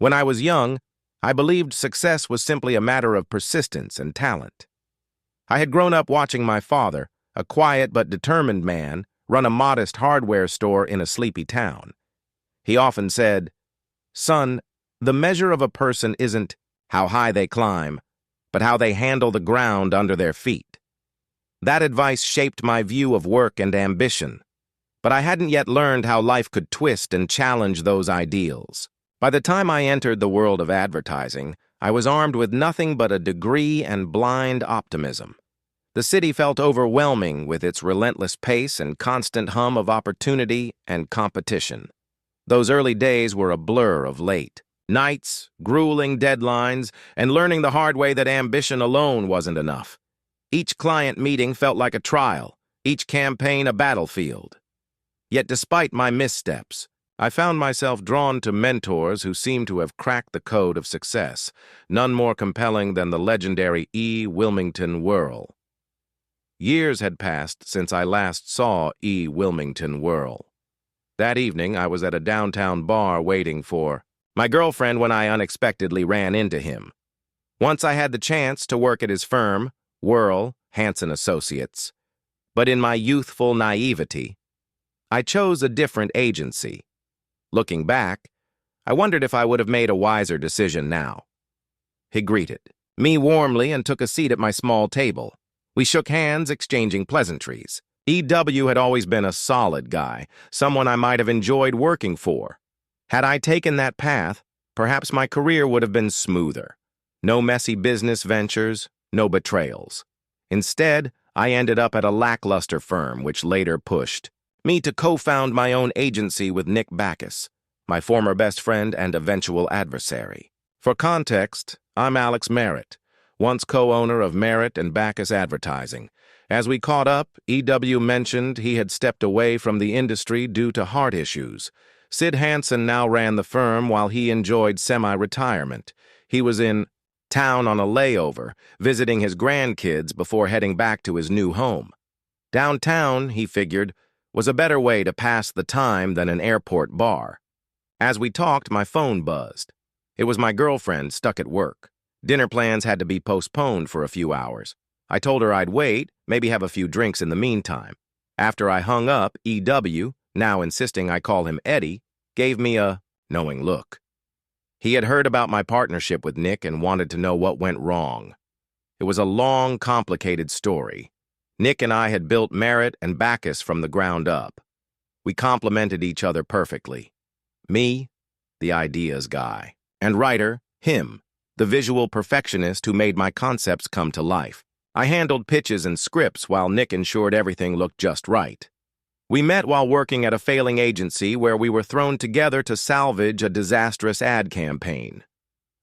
When I was young, I believed success was simply a matter of persistence and talent. I had grown up watching my father, a quiet but determined man, run a modest hardware store in a sleepy town. He often said, "Son, the measure of a person isn't how high they climb, but how they handle the ground under their feet." That advice shaped my view of work and ambition, but I hadn't yet learned how life could twist and challenge those ideals. By the time I entered the world of advertising, I was armed with nothing but a degree and blind optimism. The city felt overwhelming with its relentless pace and constant hum of opportunity and competition. Those early days were a blur of late nights, grueling deadlines, and learning the hard way that ambition alone wasn't enough. Each client meeting felt like a trial, each campaign a battlefield. Yet despite my missteps, I found myself drawn to mentors who seemed to have cracked the code of success, none more compelling than the legendary E. Wilmington Whirl. Years had passed since I last saw E. Wilmington Whirl. That evening, I was at a downtown bar waiting for my girlfriend when I unexpectedly ran into him. Once I had the chance to work at his firm, Whirl, Hanson Associates, but in my youthful naivety, I chose a different agency. Looking back, I wondered if I would have made a wiser decision now. He greeted me warmly and took a seat at my small table. We shook hands, exchanging pleasantries. E.W. had always been a solid guy, someone I might have enjoyed working for. Had I taken that path, perhaps my career would have been smoother. No messy business ventures, no betrayals. Instead, I ended up at a lackluster firm which later pushed me to co-found my own agency with Nick Backus, my former best friend and eventual adversary. For context, I'm Alex Merritt, once co-owner of Merritt and Backus Advertising. As we caught up, E.W. mentioned he had stepped away from the industry due to heart issues. Sid Hanson now ran the firm while he enjoyed semi-retirement. He was in town on a layover, visiting his grandkids before heading back to his new home. Downtown, he figured, was a better way to pass the time than an airport bar. As we talked, my phone buzzed. It was my girlfriend stuck at work. Dinner plans had to be postponed for a few hours. I told her I'd wait, maybe have a few drinks in the meantime. After I hung up, E.W., now insisting I call him Eddie, gave me a knowing look. He had heard about my partnership with Nick and wanted to know what went wrong. It was a long, complicated story. Nick and I had built Merritt and Backus from the ground up. We complemented each other perfectly. Me, the ideas guy, and writer, him, the visual perfectionist who made my concepts come to life. I handled pitches and scripts while Nick ensured everything looked just right. We met while working at a failing agency where we were thrown together to salvage a disastrous ad campaign.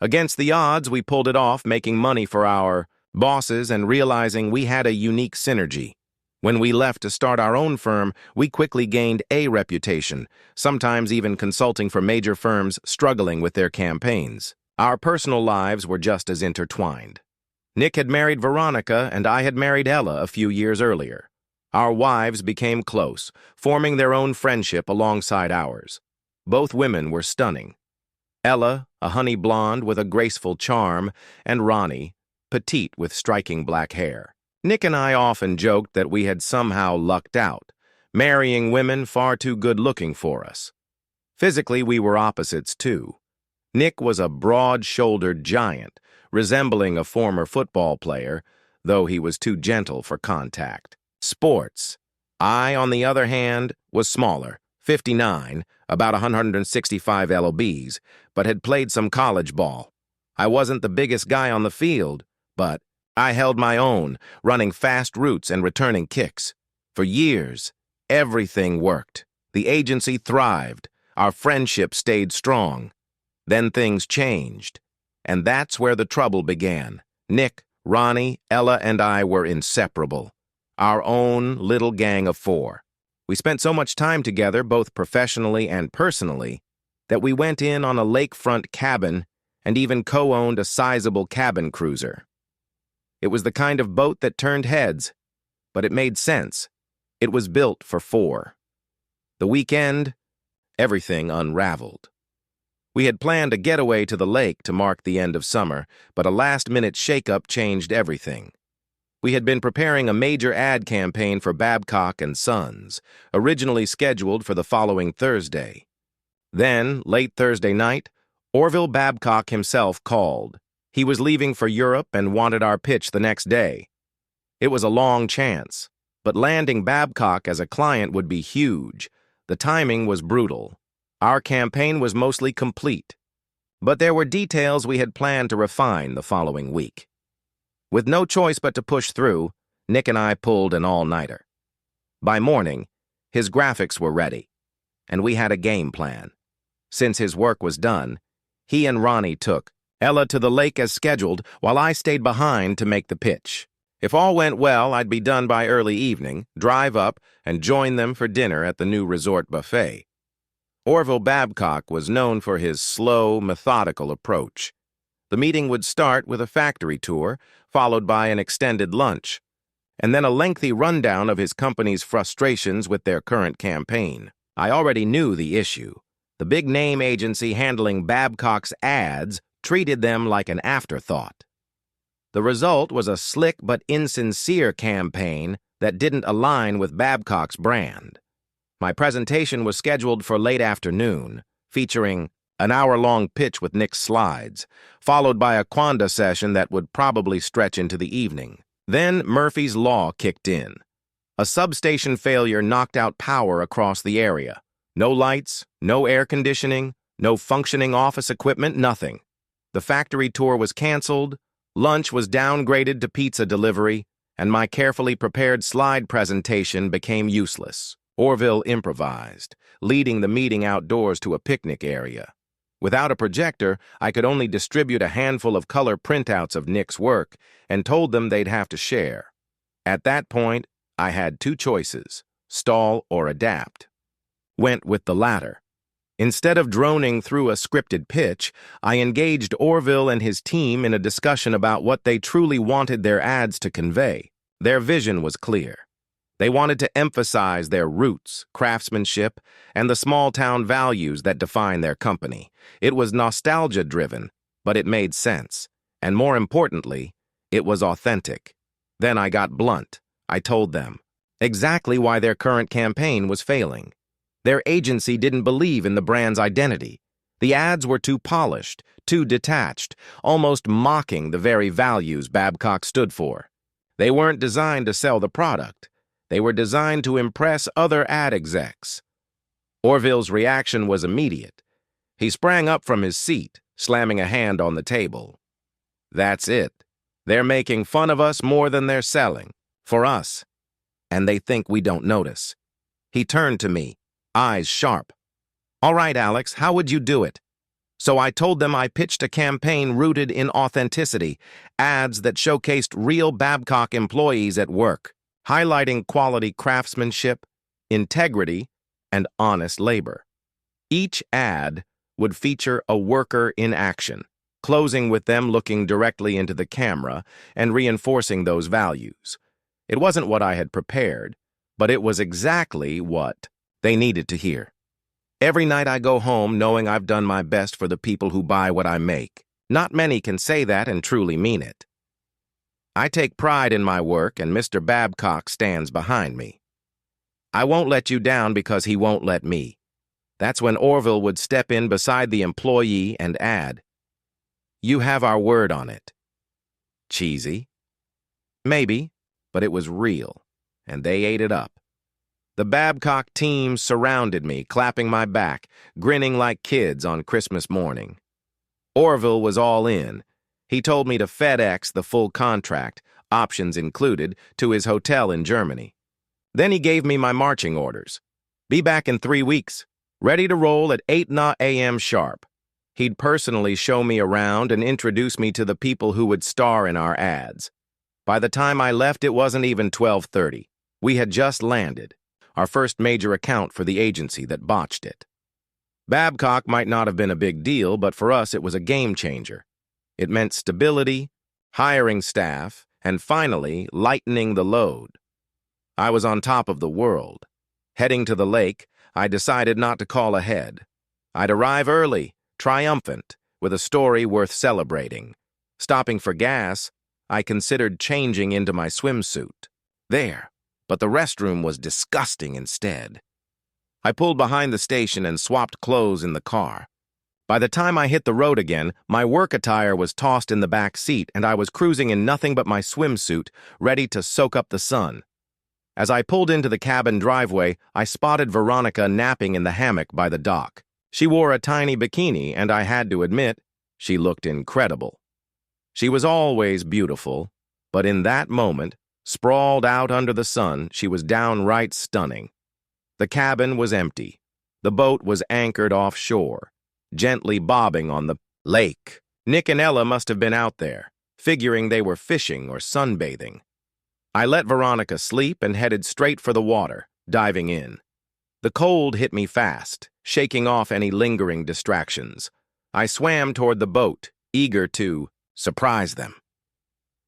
Against the odds, we pulled it off, making money for our bosses and realizing we had a unique synergy. When we left to start our own firm, we quickly gained a reputation, sometimes even consulting for major firms struggling with their campaigns. Our personal lives were just as intertwined. Nick had married Veronica and I had married Ella a few years earlier. Our wives became close, forming their own friendship alongside ours. Both women were stunning. Ella, a honey blonde with a graceful charm, and Ronnie, petite with striking black hair. Nick and I often joked that we had somehow lucked out, marrying women far too good-looking for us. Physically, we were opposites, too. Nick was a broad-shouldered giant, resembling a former football player, though he was too gentle for contact. Sports. I, on the other hand, was smaller, 59, about 165 lbs, but had played some college ball. I wasn't the biggest guy on the field, but I held my own, running fast routes and returning kicks. For years, everything worked. The agency thrived. Our friendship stayed strong. Then things changed. And that's where the trouble began. Nick, Ronnie, Ella, and I were inseparable. Our own little gang of four. We spent so much time together, both professionally and personally, that we went in on a lakefront cabin and even co-owned a sizable cabin cruiser. It was the kind of boat that turned heads, but it made sense. It was built for four. The weekend, everything unraveled. We had planned a getaway to the lake to mark the end of summer, but a last-minute shakeup changed everything. We had been preparing a major ad campaign for Babcock and Sons, originally scheduled for the following Thursday. Then, late Thursday night, Orville Babcock himself called. He was leaving for Europe and wanted our pitch the next day. It was a long chance, but landing Babcock as a client would be huge. The timing was brutal. Our campaign was mostly complete, but there were details we had planned to refine the following week. With no choice but to push through, Nick and I pulled an all-nighter. By morning, his graphics were ready, and we had a game plan. Since his work was done, he and Ronnie took Ella to the lake as scheduled, while I stayed behind to make the pitch. If all went well, I'd be done by early evening, drive up, and join them for dinner at the new resort buffet. Orville Babcock was known for his slow, methodical approach. The meeting would start with a factory tour, followed by an extended lunch, and then a lengthy rundown of his company's frustrations with their current campaign. I already knew the issue. The big-name agency handling Babcock's ads treated them like an afterthought. The result was a slick but insincere campaign that didn't align with Babcock's brand. My presentation was scheduled for late afternoon, featuring an hour-long pitch with Nick's slides, followed by a quanda session that would probably stretch into the evening. Then Murphy's Law kicked in. A substation failure knocked out power across the area. No lights, no air conditioning, no functioning office equipment, nothing. The factory tour was canceled, lunch was downgraded to pizza delivery, and my carefully prepared slide presentation became useless. Orville improvised, leading the meeting outdoors to a picnic area. Without a projector, I could only distribute a handful of color printouts of Nick's work and told them they'd have to share. At that point, I had two choices: stall or adapt. Went with the latter. Instead of droning through a scripted pitch, I engaged Orville and his team in a discussion about what they truly wanted their ads to convey. Their vision was clear. They wanted to emphasize their roots, craftsmanship, and the small-town values that define their company. It was nostalgia-driven, but it made sense. And more importantly, it was authentic. Then I got blunt. I told them exactly why their current campaign was failing. Their agency didn't believe in the brand's identity. The ads were too polished, too detached, almost mocking the very values Babcock stood for. They weren't designed to sell the product. They were designed to impress other ad execs. Orville's reaction was immediate. He sprang up from his seat, slamming a hand on the table. That's it. They're making fun of us more than they're selling. For us. And they think we don't notice. He turned to me, eyes sharp. All right, Alex, how would you do it? So I told them I pitched a campaign rooted in authenticity, ads that showcased real Babcock employees at work, highlighting quality craftsmanship, integrity, and honest labor. Each ad would feature a worker in action, closing with them looking directly into the camera and reinforcing those values. It wasn't what I had prepared, but it was exactly what they needed to hear. Every night I go home knowing I've done my best for the people who buy what I make. Not many can say that and truly mean it. I take pride in my work, and Mr. Babcock stands behind me. I won't let you down because he won't let me. That's when Orville would step in beside the employee and add, "You have our word on it." Cheesy? Maybe, but it was real, and they ate it up. The Babcock team surrounded me, clapping my back, grinning like kids on Christmas morning. Orville was all in. He told me to FedEx the full contract, options included, to his hotel in Germany. Then he gave me my marching orders. Be back in 3 weeks, ready to roll at 8 a.m. sharp. He'd personally show me around and introduce me to the people who would star in our ads. By the time I left, it wasn't even 12:30. We had just landed, our first major account for the agency that botched it. Babcock might not have been a big deal, but for us it was a game changer. It meant stability, hiring staff, and finally lightening the load. I was on top of the world. Heading to the lake, I decided not to call ahead. I'd arrive early, triumphant, with a story worth celebrating. Stopping for gas, I considered changing into my swimsuit. There, but the restroom was disgusting instead. I pulled behind the station and swapped clothes in the car. By the time I hit the road again, my work attire was tossed in the back seat and I was cruising in nothing but my swimsuit, ready to soak up the sun. As I pulled into the cabin driveway, I spotted Veronica napping in the hammock by the dock. She wore a tiny bikini, and I had to admit, she looked incredible. She was always beautiful, but in that moment, sprawled out under the sun, she was downright stunning. The cabin was empty. The boat was anchored offshore, gently bobbing on the lake. Nick and Ella must have been out there, figuring they were fishing or sunbathing. I let Veronica sleep and headed straight for the water, diving in. The cold hit me fast, shaking off any lingering distractions. I swam toward the boat, eager to surprise them.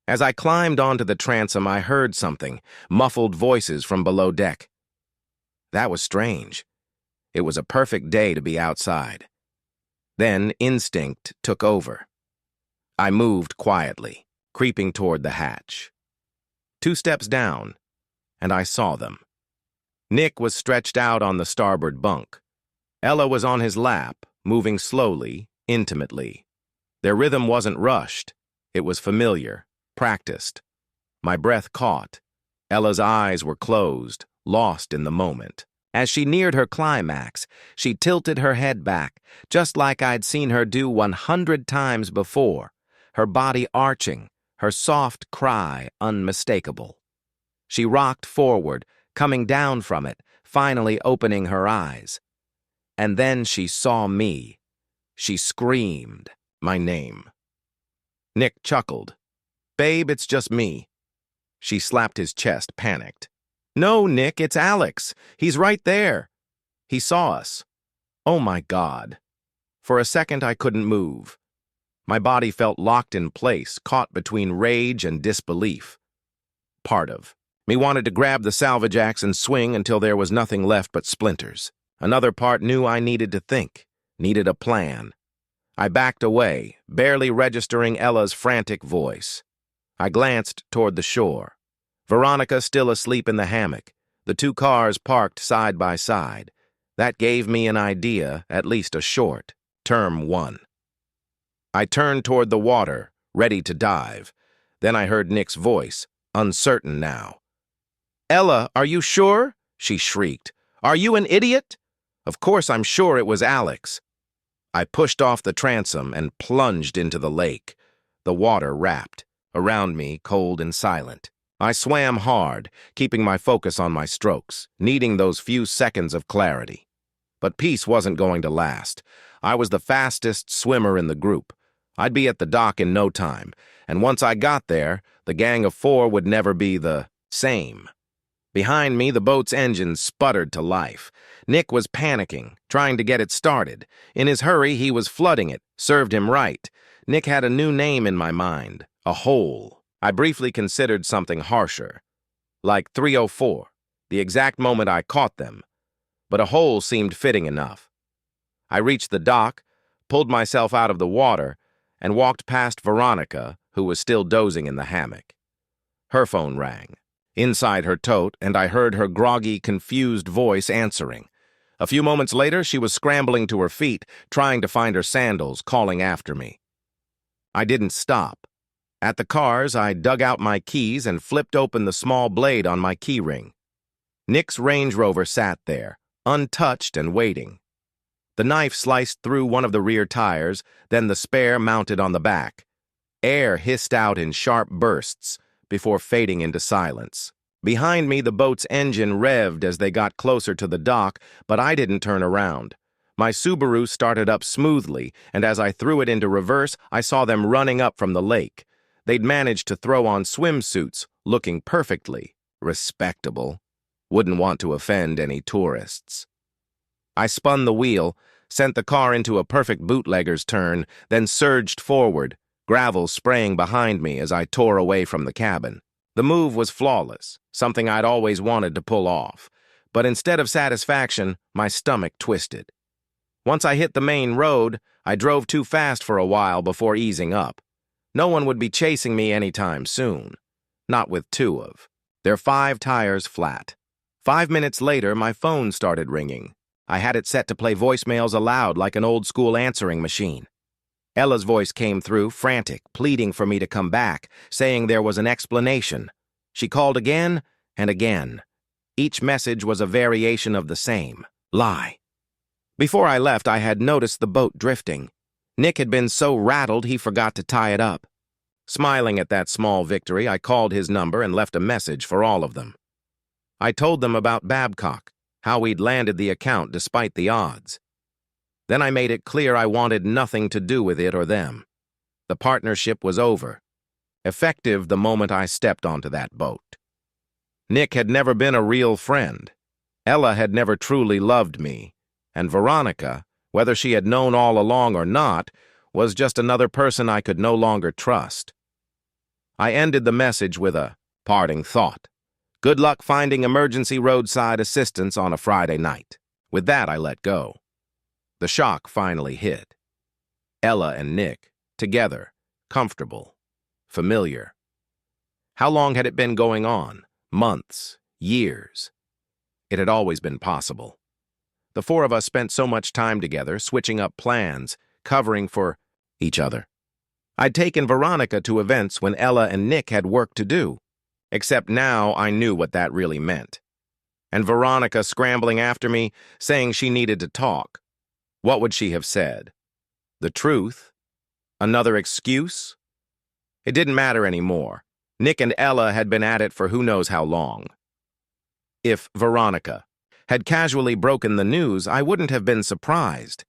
As I climbed onto the transom, I heard something, muffled voices from below deck. That was strange. It was a perfect day to be outside. Then instinct took over. I moved quietly, creeping toward the hatch. 2 steps down, and I saw them. Nick was stretched out on the starboard bunk. Ella was on his lap, moving slowly, intimately. Their rhythm wasn't rushed. It was familiar, practiced. My breath caught. Ella's eyes were closed, lost in the moment. As she neared her climax, she tilted her head back, just like I'd seen her do 100 times before, her body arching, her soft cry unmistakable. She rocked forward, coming down from it, finally opening her eyes. And then she saw me. She screamed my name. Nick chuckled. "Babe, it's just me." She slapped his chest, panicked. "No, Nick, it's Alex. He's right there." He saw us. Oh my God. For a second, I couldn't move. My body felt locked in place, caught between rage and disbelief. Part of me wanted to grab the salvage axe and swing until there was nothing left but splinters. Another part knew I needed to think, needed a plan. I backed away, barely registering Ella's frantic voice. I glanced toward the shore. Veronica still asleep in the hammock, the 2 cars parked side by side. That gave me an idea, at least a short-term one. I turned toward the water, ready to dive. Then I heard Nick's voice, uncertain now. "Ella, are you sure?" she shrieked. "Are you an idiot?" Of course I'm sure it was Alex. I pushed off the transom and plunged into the lake. The water wrapped, around me cold and silent. I swam hard, keeping my focus on my strokes, needing those few seconds of clarity. But peace wasn't going to last. I was the fastest swimmer in the group. I'd be at the dock in no time, and once I got there, the gang of 4 would never be the same. Behind me, the boat's engine sputtered to life. Nick was panicking, trying to get it started. In his hurry, he was flooding it, served him right. Nick had a new name in my mind, a hole. I briefly considered something harsher, like 304, the exact moment I caught them. But a hole seemed fitting enough. I reached the dock, pulled myself out of the water, and walked past Veronica, who was still dozing in the hammock. Her phone rang. Inside her tote, and I heard her groggy, confused voice answering. A few moments later, she was scrambling to her feet, trying to find her sandals, calling after me. I didn't stop. At the cars, I dug out my keys and flipped open the small blade on my keyring. Nick's Range Rover sat there, untouched and waiting. The knife sliced through one of the rear tires, then the spare mounted on the back. Air hissed out in sharp bursts before fading into silence. Behind me, the boat's engine revved as they got closer to the dock, but I didn't turn around. My Subaru started up smoothly, and as I threw it into reverse, I saw them running up from the lake. They'd managed to throw on swimsuits, looking perfectly respectable. Wouldn't want to offend any tourists. I spun the wheel, sent the car into a perfect bootlegger's turn, then surged forward, gravel spraying behind me as I tore away from the cabin. The move was flawless, something I'd always wanted to pull off. But instead of satisfaction, my stomach twisted. Once I hit the main road, I drove too fast for a while before easing up. No one would be chasing me anytime soon. Not with two of their 5 tires flat. 5 minutes later, my phone started ringing. I had it set to play voicemails aloud like an old-school answering machine. Ella's voice came through, frantic, pleading for me to come back, saying there was an explanation. She called again and again. Each message was a variation of the same lie. Before I left, I had noticed the boat drifting. Nick had been so rattled he forgot to tie it up. Smiling at that small victory, I called his number and left a message for all of them. I told them about Babcock, how we'd landed the account despite the odds. Then I made it clear I wanted nothing to do with it or them. The partnership was over, effective the moment I stepped onto that boat. Nick had never been a real friend. Ella had never truly loved me. And Veronica, whether she had known all along or not, was just another person I could no longer trust. I ended the message with a parting thought. Good luck finding emergency roadside assistance on a Friday night. With that, I let go. The shock finally hit. Ella and Nick, together, comfortable, familiar. How long had it been going on? Months, years. It had always been possible. The 4 of us spent so much time together, switching up plans, covering for each other. I'd taken Veronica to events when Ella and Nick had work to do, except now I knew what that really meant. And Veronica scrambling after me, saying she needed to talk. What would she have said? The truth? Another excuse? It didn't matter anymore. Nick and Ella had been at it for who knows how long. If Veronica had casually broken the news, I wouldn't have been surprised.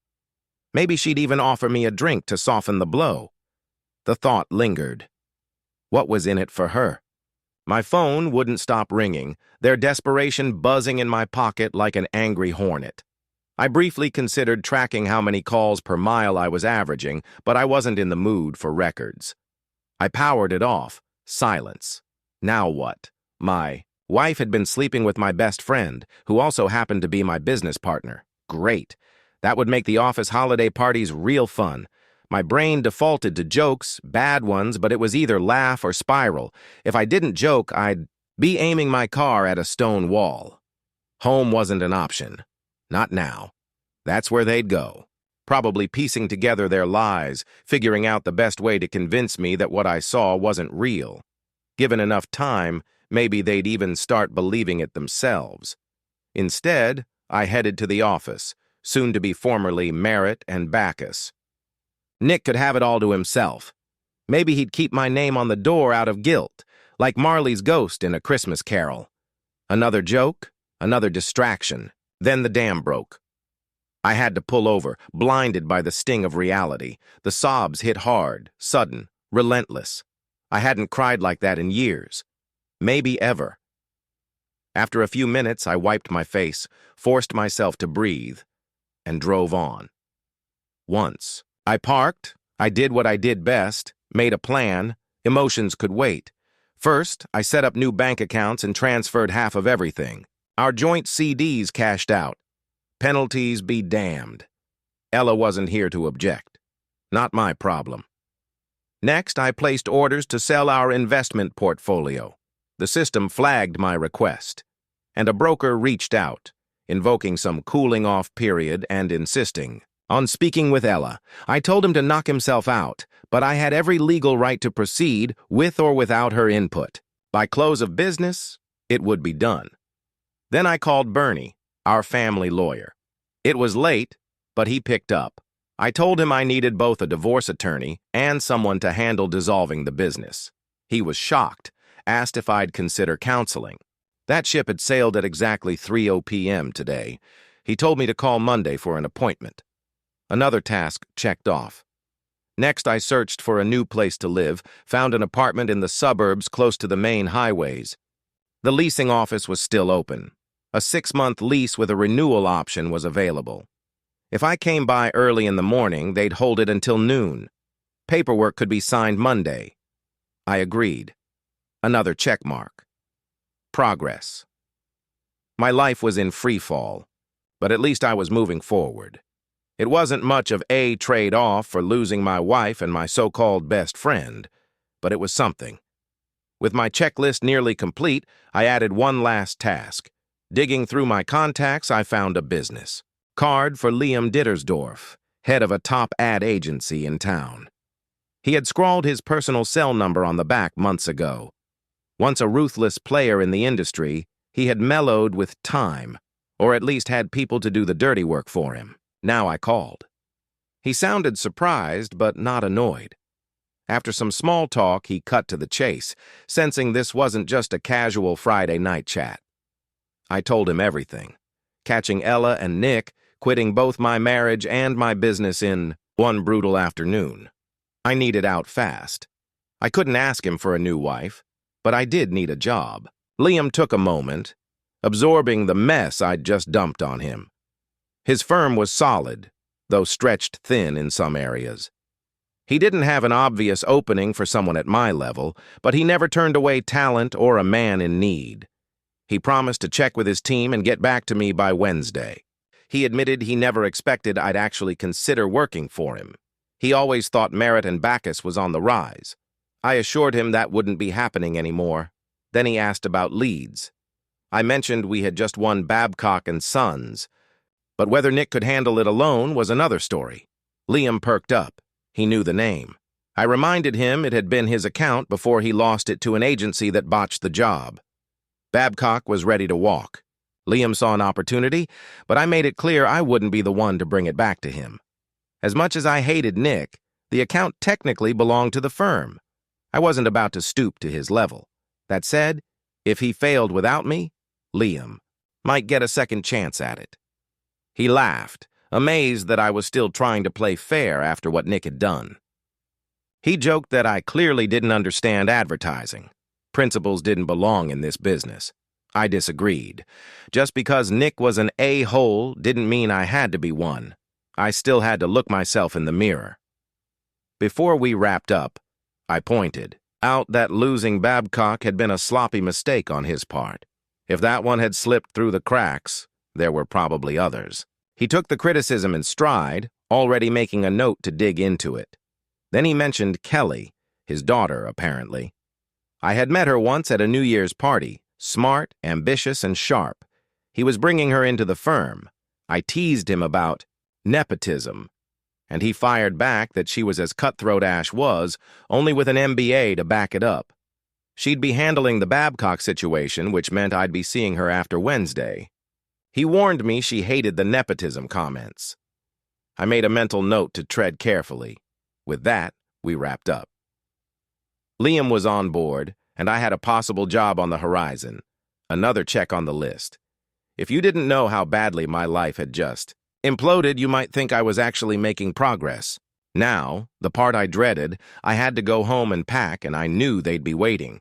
Maybe she'd even offer me a drink to soften the blow. The thought lingered. What was in it for her? My phone wouldn't stop ringing, their desperation buzzing in my pocket like an angry hornet. I briefly considered tracking how many calls per mile I was averaging, but I wasn't in the mood for records. I powered it off. Silence. Now what? My wife had been sleeping with my best friend, who also happened to be my business partner. Great. That would make the office holiday parties real fun. My brain defaulted to jokes, bad ones, but it was either laugh or spiral. If I didn't joke, I'd be aiming my car at a stone wall. Home wasn't an option. Not now. That's where they'd go. Probably piecing together their lies, figuring out the best way to convince me that what I saw wasn't real. Given enough time, maybe they'd even start believing it themselves. Instead, I headed to the office, soon to be formerly Merritt and Bacchus. Nick could have it all to himself. Maybe he'd keep my name on the door out of guilt, like Marley's ghost in A Christmas Carol. Another joke, another distraction. Then the dam broke. I had to pull over, blinded by the sting of reality. The sobs hit hard, sudden, relentless. I hadn't cried like that in years. Maybe ever. After a few minutes, I wiped my face, forced myself to breathe, and drove on. Once I parked, I did what I did best, made a plan. Emotions could wait. First, I set up new bank accounts and transferred half of everything. Our joint CDs cashed out. Penalties be damned. Ella wasn't here to object. Not my problem. Next, I placed orders to sell our investment portfolio. The system flagged my request, and a broker reached out, invoking some cooling-off period and insisting on speaking with Ella. I told him to knock himself out, but I had every legal right to proceed with or without her input. By close of business, it would be done. Then I called Bernie, our family lawyer. It was late, but he picked up. I told him I needed both a divorce attorney and someone to handle dissolving the business. He was shocked, asked if I'd consider counseling. That ship had sailed at exactly 3:00 p.m. today. He told me to call Monday for an appointment. Another task checked off. Next, I searched for a new place to live, found an apartment in the suburbs close to the main highways. The leasing office was still open. A 6-month lease with a renewal option was available. If I came by early in the morning, they'd hold it until noon. Paperwork could be signed Monday. I agreed. Another check mark. Progress. My life was in free fall, but at least I was moving forward. It wasn't much of a trade-off for losing my wife and my so-called best friend, but it was something. With my checklist nearly complete, I added one last task. Digging through my contacts, I found a business card for Liam Dittersdorf, head of a top ad agency in town. He had scrawled his personal cell number on the back months ago. Once a ruthless player in the industry, he had mellowed with time, or at least had people to do the dirty work for him. Now I called. He sounded surprised, but not annoyed. After some small talk, he cut to the chase, sensing this wasn't just a casual Friday night chat. I told him everything, catching Ella and Nick, quitting both my marriage and my business in one brutal afternoon. I needed out fast. I couldn't ask him for a new wife, but I did need a job. Liam took a moment, absorbing the mess I'd just dumped on him. His firm was solid, though stretched thin in some areas. He didn't have an obvious opening for someone at my level, but he never turned away talent or a man in need. He promised to check with his team and get back to me by Wednesday. He admitted he never expected I'd actually consider working for him. He always thought Merit and Bacchus was on the rise. I assured him that wouldn't be happening anymore. Then he asked about leads. I mentioned we had just won Babcock & Sons, but whether Nick could handle it alone was another story. Liam perked up. He knew the name. I reminded him it had been his account before he lost it to an agency that botched the job. Babcock was ready to walk. Liam saw an opportunity, but I made it clear I wouldn't be the one to bring it back to him. As much as I hated Nick, the account technically belonged to the firm. I wasn't about to stoop to his level. That said, if he failed without me, Liam might get a second chance at it. He laughed, amazed that I was still trying to play fair after what Nick had done. He joked that I clearly didn't understand advertising. Principles didn't belong in this business. I disagreed. Just because Nick was an a-hole didn't mean I had to be one. I still had to look myself in the mirror. Before we wrapped up, I pointed out that losing Babcock had been a sloppy mistake on his part. If that one had slipped through the cracks, there were probably others. He took the criticism in stride, already making a note to dig into it. Then he mentioned Kelly, his daughter, apparently. I had met her once at a New Year's party, smart, ambitious, and sharp. He was bringing her into the firm. I teased him about nepotism, and he fired back that she was as cutthroat Ash was, only with an MBA to back it up. She'd be handling the Babcock situation, which meant I'd be seeing her after Wednesday. He warned me she hated the nepotism comments. I made a mental note to tread carefully. With that, we wrapped up. Liam was on board, and I had a possible job on the horizon. Another check on the list. If you didn't know how badly my life had just imploded, you might think I was actually making progress. Now, the part I dreaded, I had to go home and pack, and I knew they'd be waiting.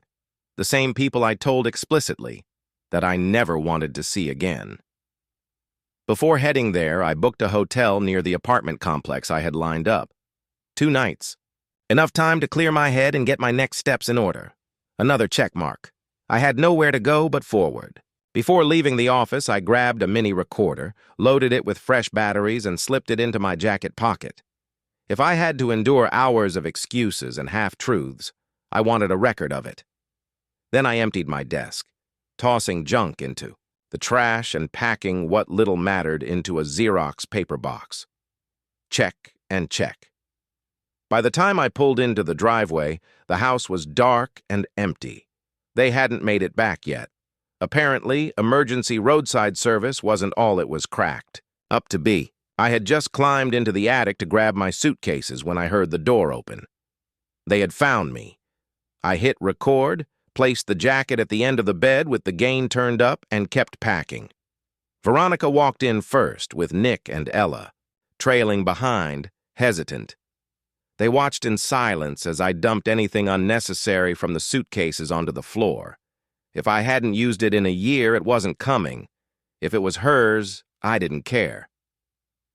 The same people I told explicitly that I never wanted to see again. Before heading there, I booked a hotel near the apartment complex I had lined up. 2 nights. Enough time to clear my head and get my next steps in order. Another check mark. I had nowhere to go but forward. Before leaving the office, I grabbed a mini recorder, loaded it with fresh batteries, and slipped it into my jacket pocket. If I had to endure hours of excuses and half-truths, I wanted a record of it. Then I emptied my desk, tossing junk into the trash and packing what little mattered into a Xerox paper box. Check and check. By the time I pulled into the driveway, the house was dark and empty. They hadn't made it back yet. Apparently, emergency roadside service wasn't all it was cracked up to be. I had just climbed into the attic to grab my suitcases when I heard the door open. They had found me. I hit record, placed the jacket at the end of the bed with the gain turned up, and kept packing. Veronica walked in first with Nick and Ella, trailing behind, hesitant. They watched in silence as I dumped anything unnecessary from the suitcases onto the floor. If I hadn't used it in a year, it wasn't coming. If it was hers, I didn't care.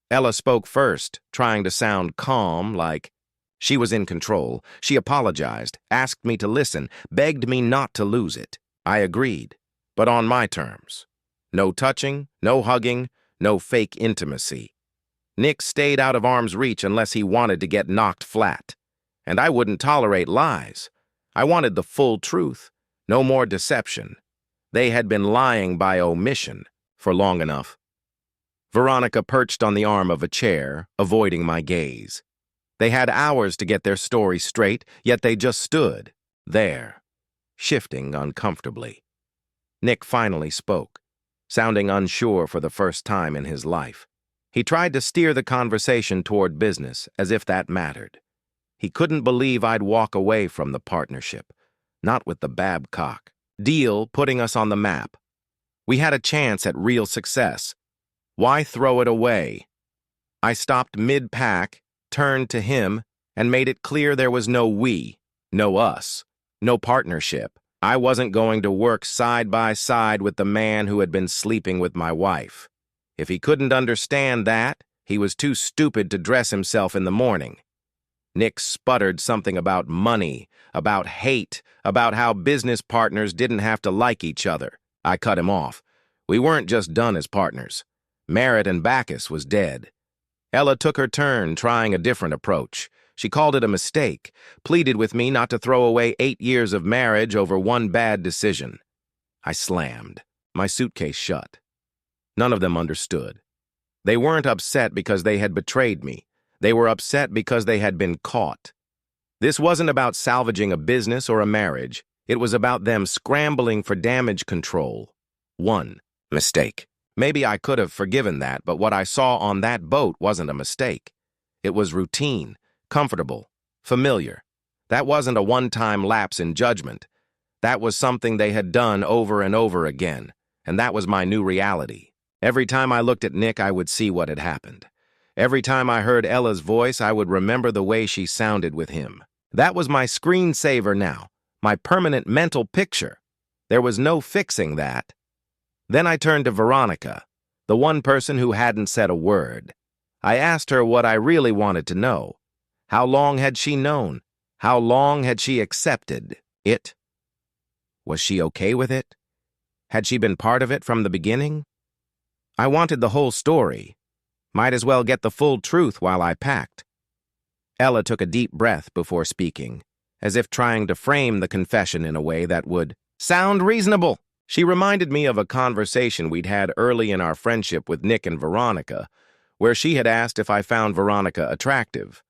Ella spoke first, trying to sound calm, like she was in control. She apologized, asked me to listen, begged me not to lose it. I agreed, but on my terms. No touching, no hugging, no fake intimacy. Nick stayed out of arm's reach unless he wanted to get knocked flat. And I wouldn't tolerate lies. I wanted the full truth. No more deception. They had been lying by omission for long enough. Veronica perched on the arm of a chair, avoiding my gaze. They had hours to get their story straight, yet they just stood there, shifting uncomfortably. Nick finally spoke, sounding unsure for the first time in his life. He tried to steer the conversation toward business, as if that mattered. He couldn't believe I'd walk away from the partnership, not with the Babcock deal putting us on the map. We had a chance at real success. Why throw it away? I stopped mid-pack, turned to him, and made it clear there was no we, no us, no partnership. I wasn't going to work side by side with the man who had been sleeping with my wife. If he couldn't understand that, he was too stupid to dress himself in the morning. Nick sputtered something about money, about hate, about how business partners didn't have to like each other. I cut him off. We weren't just done as partners. Merritt and Bacchus was dead. Ella took her turn, trying a different approach. She called it a mistake, pleaded with me not to throw away 8 years of marriage over one bad decision. I slammed, my suitcase shut. None of them understood. They weren't upset because they had betrayed me. They were upset because they had been caught. This wasn't about salvaging a business or a marriage. It was about them scrambling for damage control. One mistake. Maybe I could have forgiven that, but what I saw on that boat wasn't a mistake. It was routine, comfortable, familiar. That wasn't a one-time lapse in judgment. That was something they had done over and over again, and that was my new reality. Every time I looked at Nick, I would see what had happened. Every time I heard Ella's voice, I would remember the way she sounded with him. That was my screensaver now, my permanent mental picture. There was no fixing that. Then I turned to Veronica, the one person who hadn't said a word. I asked her what I really wanted to know. How long had she known? How long had she accepted it? Was she okay with it? Had she been part of it from the beginning? I wanted the whole story. Might as well get the full truth while I packed. Ella took a deep breath before speaking, as if trying to frame the confession in a way that would sound reasonable. She reminded me of a conversation we'd had early in our friendship with Nick and Veronica, where she had asked if I found Veronica attractive.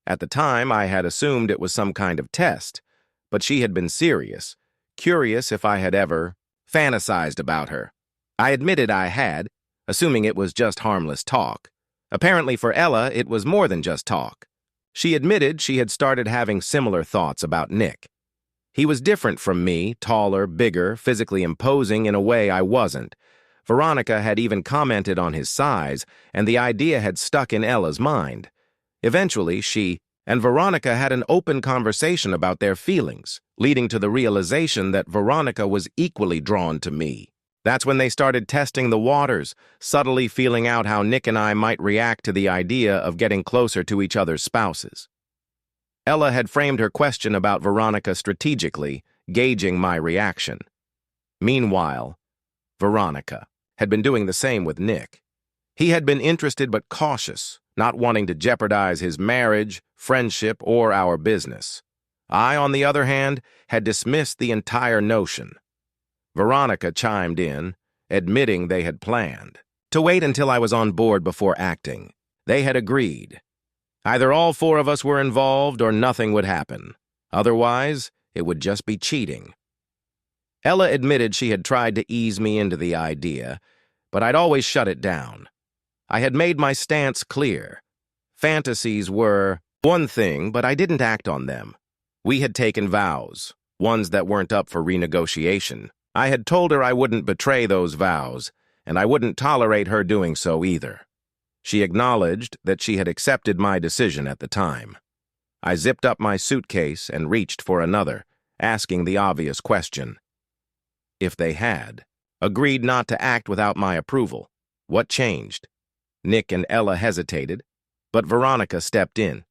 At the time, I had assumed it was some kind of test, but she had been serious, curious if I had ever fantasized about her. I admitted I had, assuming it was just harmless talk. Apparently for Ella, it was more than just talk. She admitted she had started having similar thoughts about Nick. He was different from me, taller, bigger, physically imposing in a way I wasn't. Veronica had even commented on his size, and the idea had stuck in Ella's mind. Eventually, she and Veronica had an open conversation about their feelings, leading to the realization that Veronica was equally drawn to me. That's when they started testing the waters, subtly feeling out how Nick and I might react to the idea of getting closer to each other's spouses. Ella had framed her question about Veronica strategically, gauging my reaction. Meanwhile, Veronica had been doing the same with Nick. He had been interested but cautious, not wanting to jeopardize his marriage, friendship, or our business. I, on the other hand, had dismissed the entire notion. Veronica chimed in, admitting they had planned to wait until I was on board before acting. They had agreed. Either all 4 of us were involved or nothing would happen. Otherwise, it would just be cheating. Ella admitted she had tried to ease me into the idea, but I'd always shut it down. I had made my stance clear. Fantasies were one thing, but I didn't act on them. We had taken vows, ones that weren't up for renegotiation. I had told her I wouldn't betray those vows, and I wouldn't tolerate her doing so either. She acknowledged that she had accepted my decision at the time. I zipped up my suitcase and reached for another, asking the obvious question. If they had agreed not to act without my approval, what changed? Nick and Ella hesitated, but Veronica stepped in.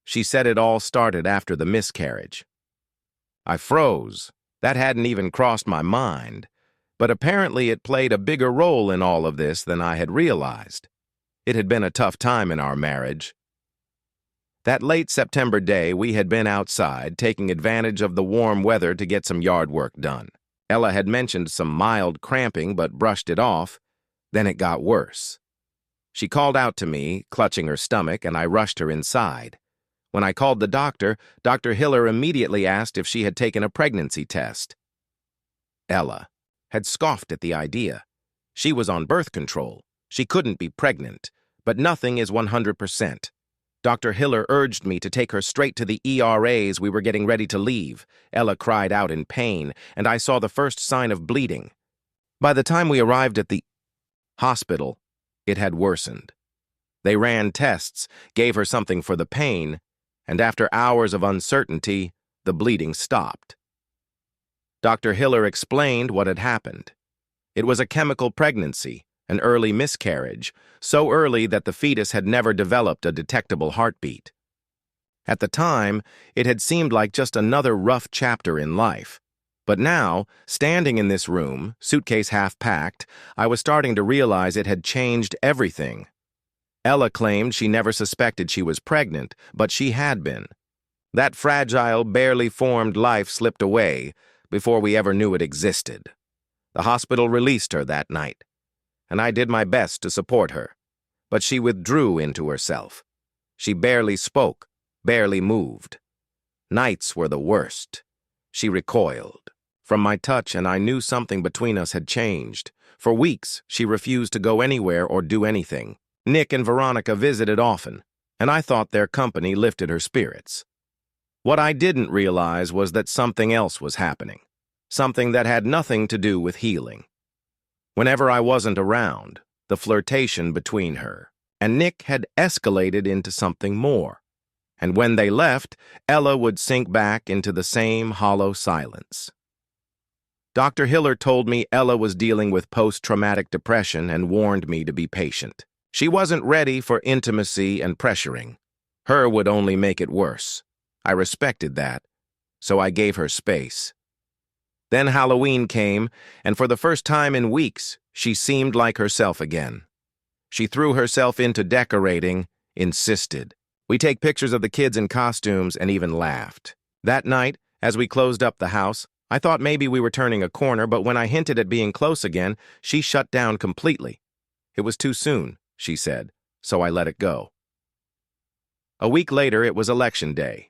She said it all started after the miscarriage. I froze. That hadn't even crossed my mind, but apparently it played a bigger role in all of this than I had realized. It had been a tough time in our marriage. That late September day, we had been outside, taking advantage of the warm weather to get some yard work done. Ella had mentioned some mild cramping but brushed it off. Then it got worse. She called out to me, clutching her stomach, and I rushed her inside. When I called the doctor, Dr. Hiller immediately asked if she had taken a pregnancy test. Ella had scoffed at the idea. She was on birth control. She couldn't be pregnant, but nothing is 100%. Dr. Hiller urged me to take her straight to the ERAs. We were getting ready to leave. Ella cried out in pain, and I saw the first sign of bleeding. By the time we arrived at the hospital, it had worsened. They ran tests, gave her something for the pain, and after hours of uncertainty, the bleeding stopped. Dr. Hiller explained what had happened. It was a chemical pregnancy, an early miscarriage, so early that the fetus had never developed a detectable heartbeat. At the time, it had seemed like just another rough chapter in life. But now, standing in this room, suitcase half packed, I was starting to realize it had changed everything. Ella claimed she never suspected she was pregnant, but she had been. That fragile, barely formed life slipped away before we ever knew it existed. The hospital released her that night, and I did my best to support her, but she withdrew into herself. She barely spoke, barely moved. Nights were the worst. She recoiled from my touch, and I knew something between us had changed. For weeks, she refused to go anywhere or do anything. Nick and Veronica visited often, and I thought their company lifted her spirits. What I didn't realize was that something else was happening, something that had nothing to do with healing. Whenever I wasn't around, the flirtation between her and Nick had escalated into something more. And when they left, Ella would sink back into the same hollow silence. Dr. Hiller told me Ella was dealing with post-traumatic depression and warned me to be patient. She wasn't ready for intimacy and pressuring. Her would only make it worse. I respected that, so I gave her space. Then Halloween came, and for the first time in weeks, she seemed like herself again. She threw herself into decorating, insisted. We take pictures of the kids in costumes and even laughed. That night, as we closed up the house, I thought maybe we were turning a corner, but when I hinted at being close again, she shut down completely. It was too soon, she said, so I let it go. A week later, it was election day.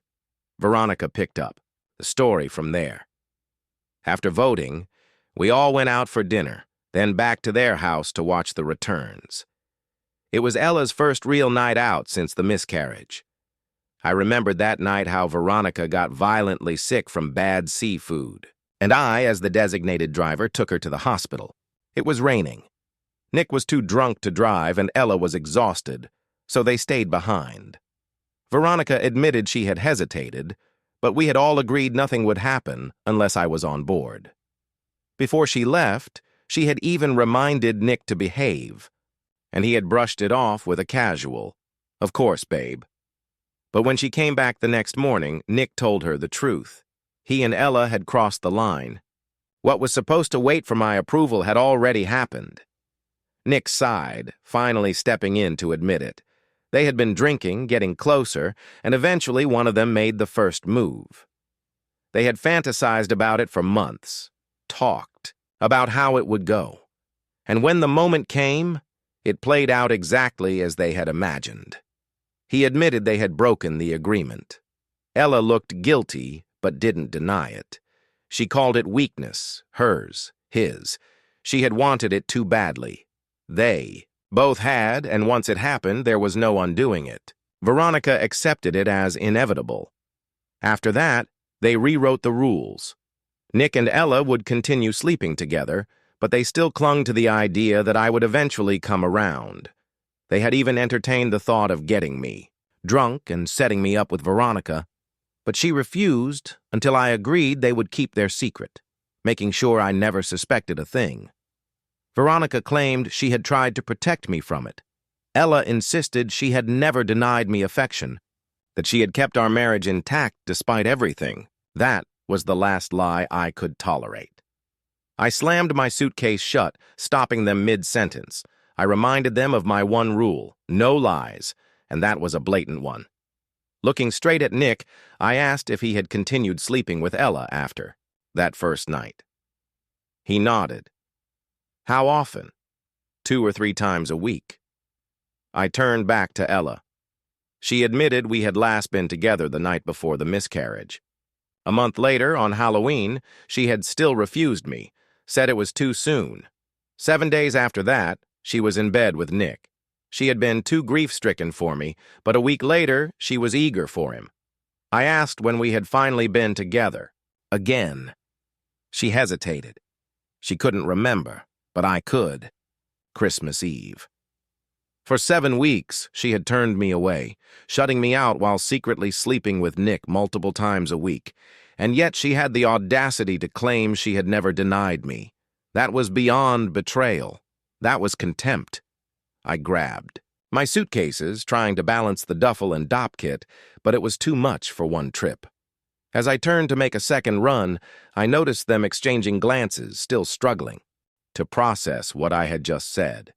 Veronica picked up the story from there. After voting, we all went out for dinner, then back to their house to watch the returns. It was Ella's first real night out since the miscarriage. I remembered that night how Veronica got violently sick from bad seafood, and I, as the designated driver, took her to the hospital. It was raining. Nick was too drunk to drive, and Ella was exhausted, so they stayed behind. Veronica admitted she had hesitated, but we had all agreed nothing would happen unless I was on board. Before she left, she had even reminded Nick to behave, and he had brushed it off with a casual, "Of course, babe." But when she came back the next morning, Nick told her the truth. He and Ella had crossed the line. What was supposed to wait for my approval had already happened. Nick sighed, finally stepping in to admit it. They had been drinking, getting closer, and eventually one of them made the first move. They had fantasized about it for months, talked about how it would go. And when the moment came, it played out exactly as they had imagined. He admitted they had broken the agreement. Ella looked guilty, but didn't deny it. She called it weakness, hers, his. She had wanted it too badly. They both had, and once it happened, there was no undoing it. Veronica accepted it as inevitable. After that, they rewrote the rules. Nick and Ella would continue sleeping together, but they still clung to the idea that I would eventually come around. They had even entertained the thought of getting me, drunk and setting me up with Veronica, but she refused until I agreed they would keep their secret, making sure I never suspected a thing. Veronica claimed she had tried to protect me from it. Ella insisted she had never denied me affection, that she had kept our marriage intact despite everything. That was the last lie I could tolerate. I slammed my suitcase shut, stopping them mid-sentence. I reminded them of my one rule, no lies, and that was a blatant one. Looking straight at Nick, I asked if he had continued sleeping with Ella after that first night. He nodded. How often? 2 or 3 times a week. I turned back to Ella. She admitted we had last been together the night before the miscarriage. A month later, on Halloween, she had still refused me, said it was too soon. 7 days after that, she was in bed with Nick. She had been too grief-stricken for me, but a week later, she was eager for him. I asked when we had finally been together. Again. She hesitated. She couldn't remember, but I could. Christmas Eve. For 7 weeks, she had turned me away, shutting me out while secretly sleeping with Nick multiple times a week, and yet she had the audacity to claim she had never denied me. That was beyond betrayal. That was contempt. I grabbed my suitcases, trying to balance the duffel and dop kit, but it was too much for one trip. As I turned to make a second run, I noticed them exchanging glances, still struggling to process what I had just said.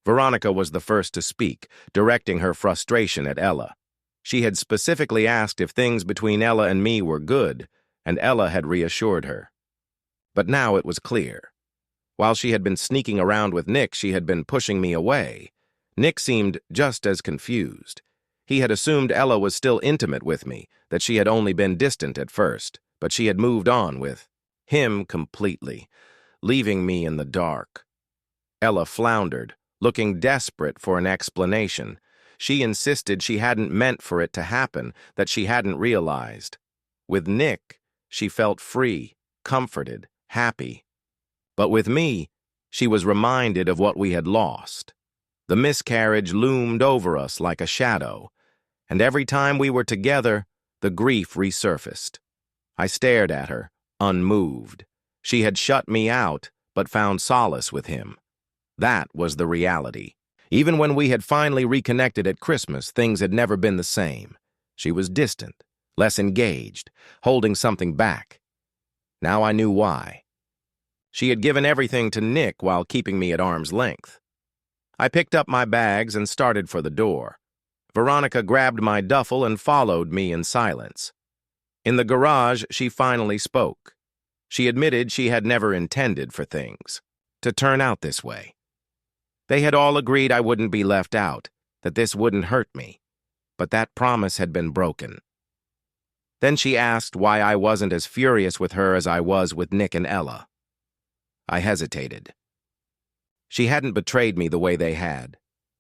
Veronica was the first to speak, directing her frustration at Ella. She had specifically asked if things between Ella and me were good, and Ella had reassured her. But now it was clear. While she had been sneaking around with Nick, she had been pushing me away. Nick seemed just as confused. He had assumed Ella was still intimate with me, that she had only been distant at first, but she had moved on with him completely, leaving me in the dark. Ella floundered, looking desperate for an explanation. She insisted she hadn't meant for it to happen, that she hadn't realized. With Nick, she felt free, comforted, happy. But with me, she was reminded of what we had lost. The miscarriage loomed over us like a shadow, and every time we were together, the grief resurfaced. I stared at her, unmoved. She had shut me out, but found solace with him. That was the reality. Even when we had finally reconnected at Christmas, things had never been the same. She was distant, less engaged, holding something back. Now I knew why. She had given everything to Nick while keeping me at arm's length. I picked up my bags and started for the door. Veronica grabbed my duffel and followed me in silence. In the garage, she finally spoke. She admitted she had never intended for things to turn out this way. They had all agreed I wouldn't be left out, that this wouldn't hurt me, but that promise had been broken. Then she asked why I wasn't as furious with her as I was with Nick and Ella. I hesitated. She hadn't betrayed me the way they had.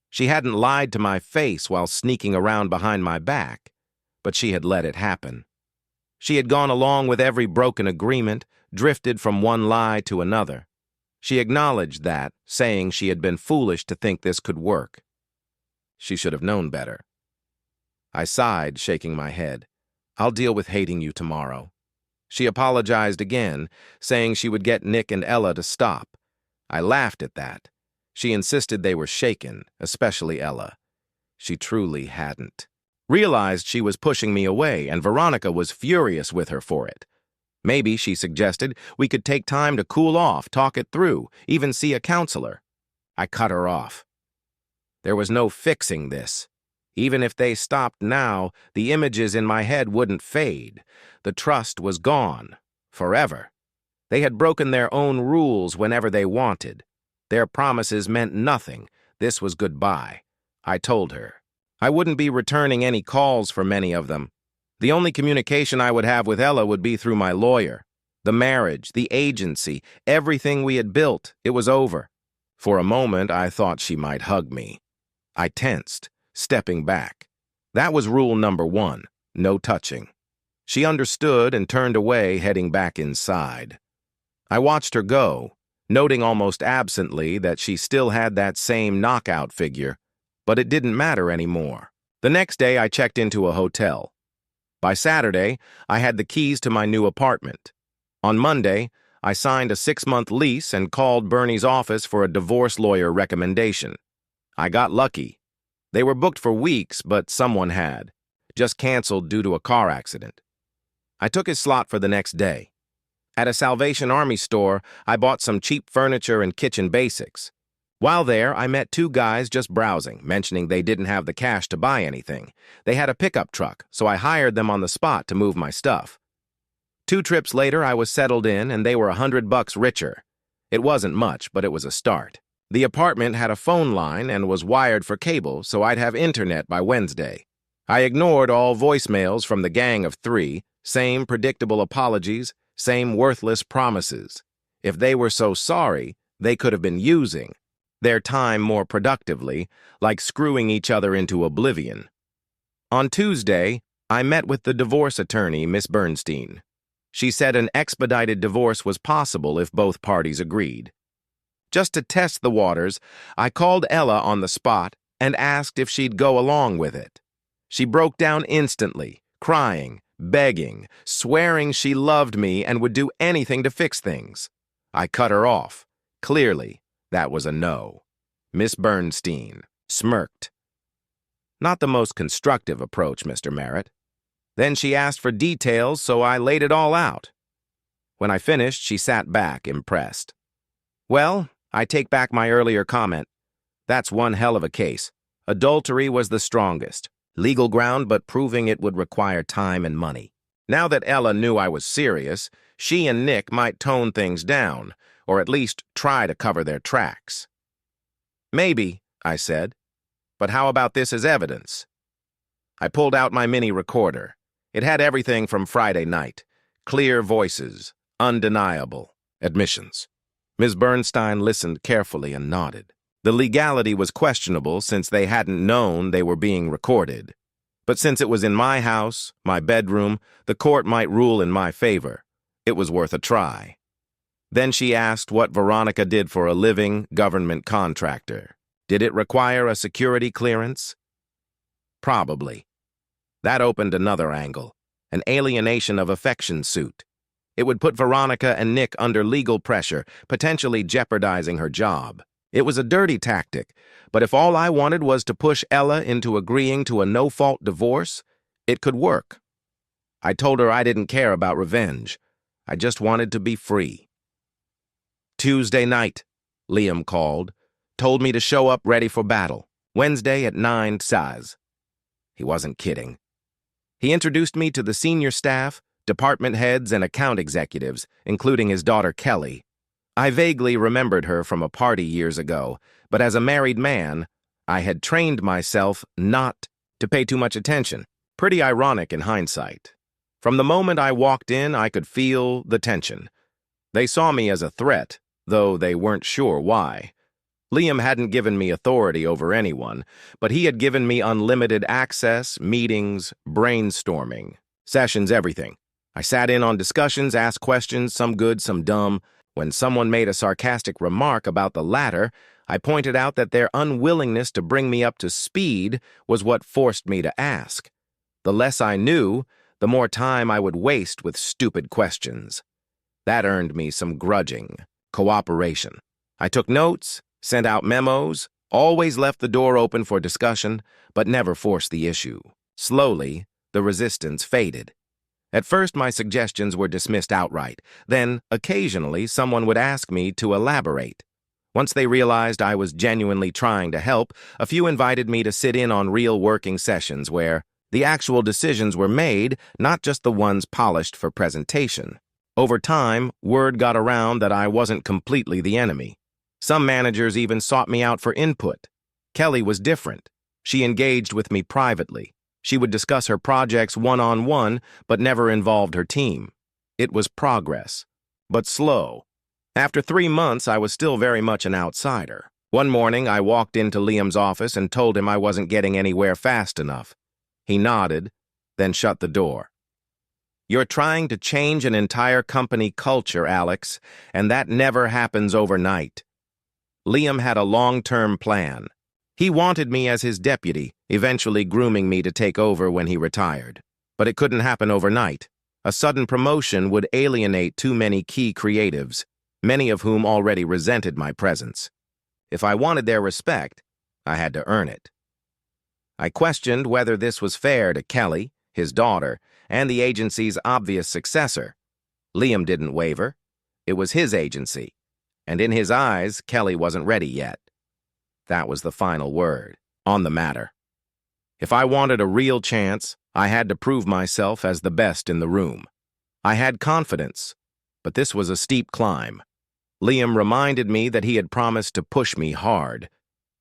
She hadn't lied to my face while sneaking around behind my back, but she had let it happen. She had gone along with every broken agreement, drifted from one lie to another. She acknowledged that, saying she had been foolish to think this could work. She should have known better. I sighed, shaking my head. I'll deal with hating you tomorrow. She apologized again, saying she would get Nick and Ella to stop. I laughed at that. She insisted they were shaken, especially Ella. She truly hadn't. Realized she was pushing me away, and Veronica was furious with her for it. Maybe, she suggested, we could take time to cool off, talk it through, even see a counselor. I cut her off. There was no fixing this. Even if they stopped now, the images in my head wouldn't fade. The trust was gone. Forever. They had broken their own rules whenever they wanted. Their promises meant nothing. This was goodbye. I told her. I wouldn't be returning any calls for many of them. The only communication I would have with Ella would be through my lawyer. The marriage, the agency, everything we had built, it was over. For a moment, I thought she might hug me. I tensed, stepping back. That was rule number 1, no touching. She understood and turned away, heading back inside. I watched her go, noting almost absently that she still had that same knockout figure, but it didn't matter anymore. The next day, I checked into a hotel. By Saturday, I had the keys to my new apartment. On Monday, I signed a 6-month lease and called Bernie's office for a divorce lawyer recommendation. I got lucky. They were booked for weeks, but someone had. Just canceled due to a car accident. I took his slot for the next day. At a Salvation Army store, I bought some cheap furniture and kitchen basics. While there, I met two guys just browsing, mentioning they didn't have the cash to buy anything. They had a pickup truck, so I hired them on the spot to move my stuff. 2 trips later, I was settled in, and they were $100 richer. It wasn't much, but it was a start. The apartment had a phone line and was wired for cable, so I'd have internet by Wednesday. I ignored all voicemails from the gang of 3, same predictable apologies, same worthless promises. If they were so sorry, they could have been using their time more productively, like screwing each other into oblivion. On Tuesday, I met with the divorce attorney, Miss Bernstein. She said an expedited divorce was possible if both parties agreed. Just to test the waters, I called Ella on the spot and asked if she'd go along with it. She broke down instantly, crying, begging, swearing she loved me and would do anything to fix things. I cut her off. Clearly, that was a no. Miss Bernstein smirked. Not the most constructive approach, Mr. Merritt. Then she asked for details, so I laid it all out. When I finished, she sat back, impressed. Well, I take back my earlier comment. That's one hell of a case. Adultery was the strongest. Legal ground, but proving it would require time and money. Now that Ella knew I was serious, she and Nick might tone things down, or at least try to cover their tracks. Maybe, I said, but how about this as evidence? I pulled out my mini recorder. It had everything from Friday night. Clear voices, undeniable admissions. Ms. Bernstein listened carefully and nodded. The legality was questionable since they hadn't known they were being recorded. But since it was in my house, my bedroom, the court might rule in my favor. It was worth a try. Then she asked what Veronica did for a living government contractor. Did it require a security clearance? Probably. That opened another angle, an alienation of affection suit. It would put Veronica and Nick under legal pressure, potentially jeopardizing her job. It was a dirty tactic, but if all I wanted was to push Ella into agreeing to a no-fault divorce, it could work. I told her I didn't care about revenge. I just wanted to be free. Tuesday night, Liam called, told me to show up ready for battle. Wednesday at 9 Saz. He wasn't kidding. He introduced me to the senior staff, department heads, and account executives, including his daughter Kelly. I vaguely remembered her from a party years ago, but as a married man, I had trained myself not to pay too much attention. Pretty ironic in hindsight. From the moment I walked in, I could feel the tension. They saw me as a threat, though they weren't sure why. Liam hadn't given me authority over anyone, but he had given me unlimited access, meetings, brainstorming, sessions, everything. I sat in on discussions, asked questions, some good, some dumb. When someone made a sarcastic remark about the latter, I pointed out that their unwillingness to bring me up to speed was what forced me to ask. The less I knew, the more time I would waste with stupid questions. That earned me some grudging cooperation. I took notes, sent out memos, always left the door open for discussion, but never forced the issue. Slowly, the resistance faded. At first, my suggestions were dismissed outright. Then, occasionally, someone would ask me to elaborate. Once they realized I was genuinely trying to help, a few invited me to sit in on real working sessions where the actual decisions were made, not just the ones polished for presentation. Over time, word got around that I wasn't completely the enemy. Some managers even sought me out for input. Kelly was different. She engaged with me privately. She would discuss her projects one-on-one, but never involved her team. It was progress, but slow. After 3 months, I was still very much an outsider. One morning, I walked into Liam's office and told him I wasn't getting anywhere fast enough. He nodded, then shut the door. You're trying to change an entire company culture, Alex, and that never happens overnight. Liam had a long-term plan. He wanted me as his deputy, eventually grooming me to take over when he retired. But it couldn't happen overnight. A sudden promotion would alienate too many key creatives, many of whom already resented my presence. If I wanted their respect, I had to earn it. I questioned whether this was fair to Kelly, his daughter, and the agency's obvious successor. Liam didn't waver. It was his agency, and in his eyes, Kelly wasn't ready yet. That was the final word on the matter. If I wanted a real chance, I had to prove myself as the best in the room. I had confidence, but this was a steep climb. Liam reminded me that he had promised to push me hard.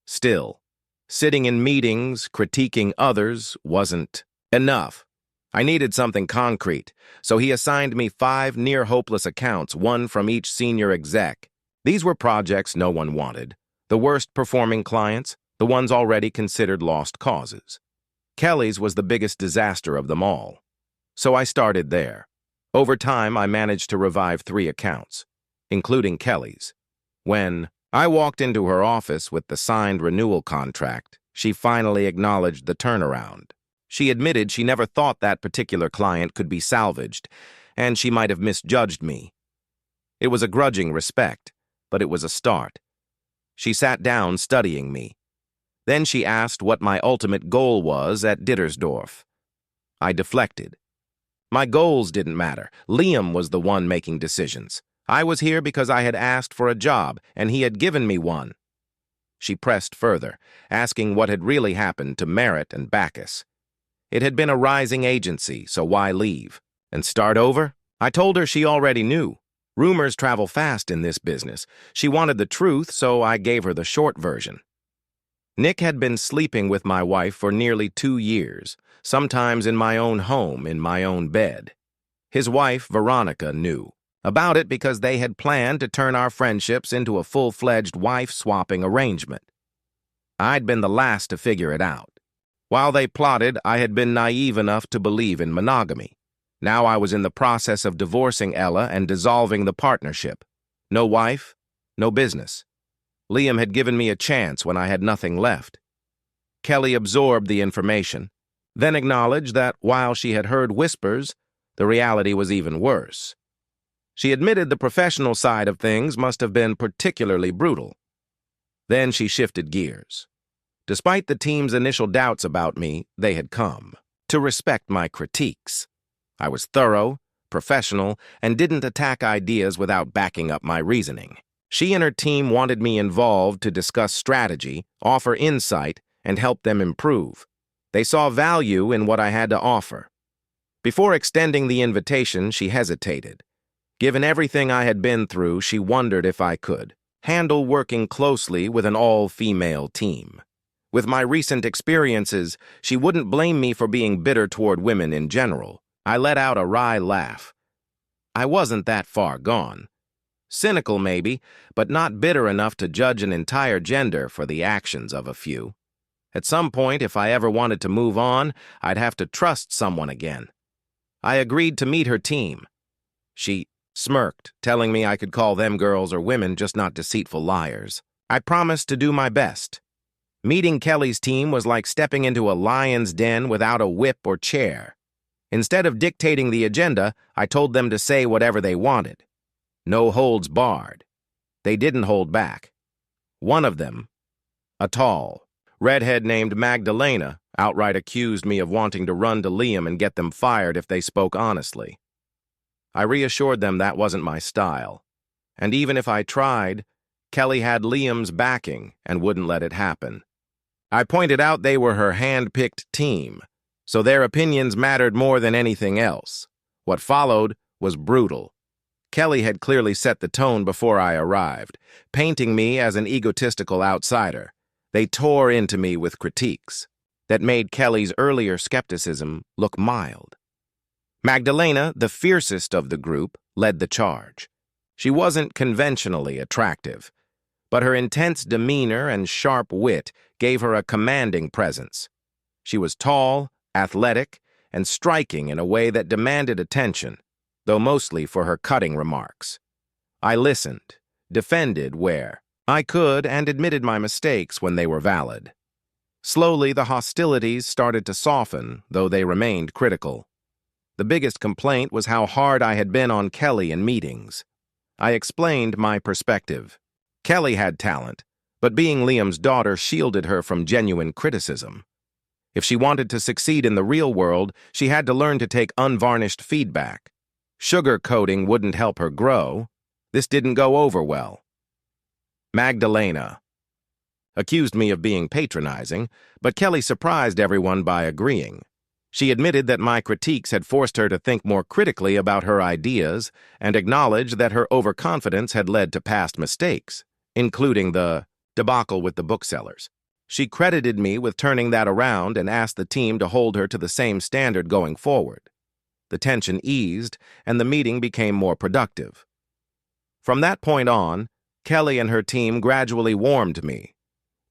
Still, sitting in meetings, critiquing others wasn't enough. I needed something concrete, so he assigned me 5 near-hopeless accounts, one from each senior exec. These were projects no one wanted, the worst-performing clients, the ones already considered lost causes. Kelly's was the biggest disaster of them all. So I started there. Over time, I managed to revive 3 accounts, including Kelly's. When I walked into her office with the signed renewal contract, she finally acknowledged the turnaround. She admitted she never thought that particular client could be salvaged, and she might have misjudged me. It was a grudging respect, but it was a start. She sat down studying me. Then she asked what my ultimate goal was at Dittersdorf. I deflected. My goals didn't matter. Liam was the one making decisions. I was here because I had asked for a job, and he had given me one. She pressed further, asking what had really happened to Merritt and Bacchus. It had been a rising agency, so why leave? And start over? I told her she already knew. Rumors travel fast in this business. She wanted the truth, so I gave her the short version. Nick had been sleeping with my wife for nearly 2 years, sometimes in my own home, in my own bed. His wife, Veronica, knew about it because they had planned to turn our friendships into a full-fledged wife-swapping arrangement. I'd been the last to figure it out. While they plotted, I had been naive enough to believe in monogamy. Now I was in the process of divorcing Ella and dissolving the partnership. No wife, no business. Liam had given me a chance when I had nothing left. Kelly absorbed the information, then acknowledged that while she had heard whispers, the reality was even worse. She admitted the professional side of things must have been particularly brutal. Then she shifted gears. Despite the team's initial doubts about me, they had come to respect my critiques. I was thorough, professional, and didn't attack ideas without backing up my reasoning. She and her team wanted me involved to discuss strategy, offer insight, and help them improve. They saw value in what I had to offer. Before extending the invitation, she hesitated. Given everything I had been through, she wondered if I could handle working closely with an all-female team. With my recent experiences, she wouldn't blame me for being bitter toward women in general. I let out a wry laugh. I wasn't that far gone. Cynical, maybe, but not bitter enough to judge an entire gender for the actions of a few. At some point, if I ever wanted to move on, I'd have to trust someone again. I agreed to meet her team. She smirked, telling me I could call them girls or women, just not deceitful liars. I promised to do my best. Meeting Kelly's team was like stepping into a lion's den without a whip or chair. Instead of dictating the agenda, I told them to say whatever they wanted. No holds barred. They didn't hold back. One of them, a tall, redhead named Magdalena, outright accused me of wanting to run to Liam and get them fired if they spoke honestly. I reassured them that wasn't my style, and even if I tried, Kelly had Liam's backing and wouldn't let it happen. I pointed out they were her hand-picked team, so their opinions mattered more than anything else. What followed was brutal. Kelly had clearly set the tone before I arrived, painting me as an egotistical outsider. They tore into me with critiques that made Kelly's earlier skepticism look mild. Magdalena, the fiercest of the group, led the charge. She wasn't conventionally attractive, but her intense demeanor and sharp wit gave her a commanding presence. She was tall, athletic, and striking in a way that demanded attention, though mostly for her cutting remarks. I listened, defended where I could, and admitted my mistakes when they were valid. Slowly, the hostilities started to soften, though they remained critical. The biggest complaint was how hard I had been on Kelly in meetings. I explained my perspective. Kelly had talent, but being Liam's daughter shielded her from genuine criticism. If she wanted to succeed in the real world, she had to learn to take unvarnished feedback. Sugarcoating wouldn't help her grow. This didn't go over well. Magdalena. accused me of being patronizing, but Kelly surprised everyone by agreeing. She admitted that my critiques had forced her to think more critically about her ideas and acknowledged that her overconfidence had led to past mistakes, including the debacle with the booksellers. She credited me with turning that around and asked the team to hold her to the same standard going forward. The tension eased, and the meeting became more productive. From that point on, Kelly and her team gradually warmed me.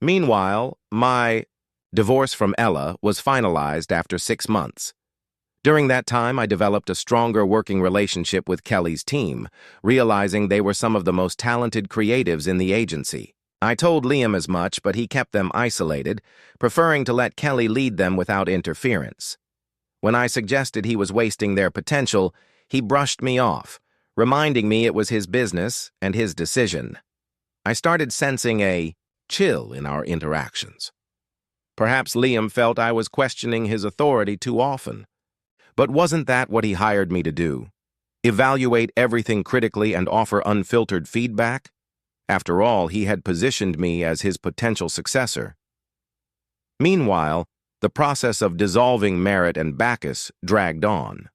Meanwhile, my divorce from Ella was finalized after 6 months. During that time, I developed a stronger working relationship with Kelly's team, realizing they were some of the most talented creatives in the agency. I told Liam as much, but he kept them isolated, preferring to let Kelly lead them without interference. When I suggested he was wasting their potential, he brushed me off, reminding me it was his business and his decision. I started sensing a chill in our interactions. Perhaps Liam felt I was questioning his authority too often. But wasn't that what he hired me to do? Evaluate everything critically and offer unfiltered feedback? After all, he had positioned me as his potential successor. Meanwhile, the process of dissolving Merritt and Bacchus dragged on.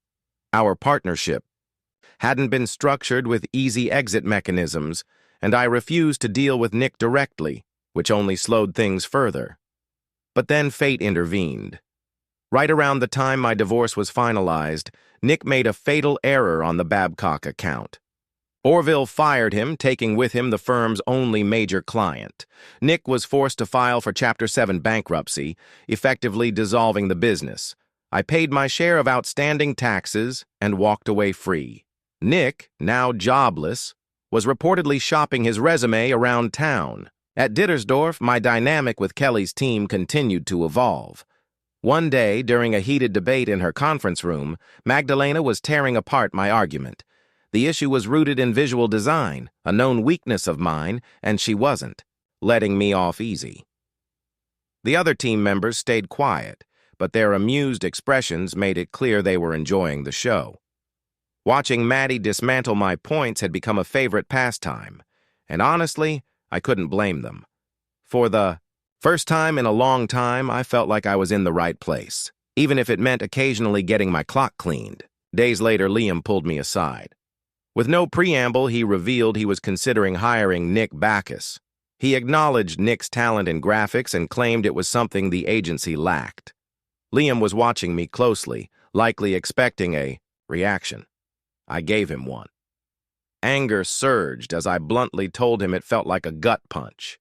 Our partnership hadn't been structured with easy exit mechanisms, and I refused to deal with Nick directly, which only slowed things further. But then fate intervened. Right around the time my divorce was finalized, Nick made a fatal error on the Babcock account. Orville fired him, taking with him the firm's only major client. Nick was forced to file for Chapter 7 bankruptcy, effectively dissolving the business. I paid my share of outstanding taxes and walked away free. Nick, now jobless, was reportedly shopping his resume around town. At Dittersdorf, my dynamic with Kelly's team continued to evolve. One day, during a heated debate in her conference room, Magdalena was tearing apart my argument. The issue was rooted in visual design, a known weakness of mine, and she wasn't, letting me off easy. The other team members stayed quiet, but their amused expressions made it clear they were enjoying the show. Watching Maddie dismantle my points had become a favorite pastime, and honestly, I couldn't blame them. For the first time in a long time, I felt like I was in the right place, even if it meant occasionally getting my clock cleaned. Days later, Liam pulled me aside. With no preamble, he revealed he was considering hiring Nick Bacchus. He acknowledged Nick's talent in graphics and claimed it was something the agency lacked. Liam was watching me closely, likely expecting a reaction. I gave him one. Anger surged as I bluntly told him it felt like a gut punch.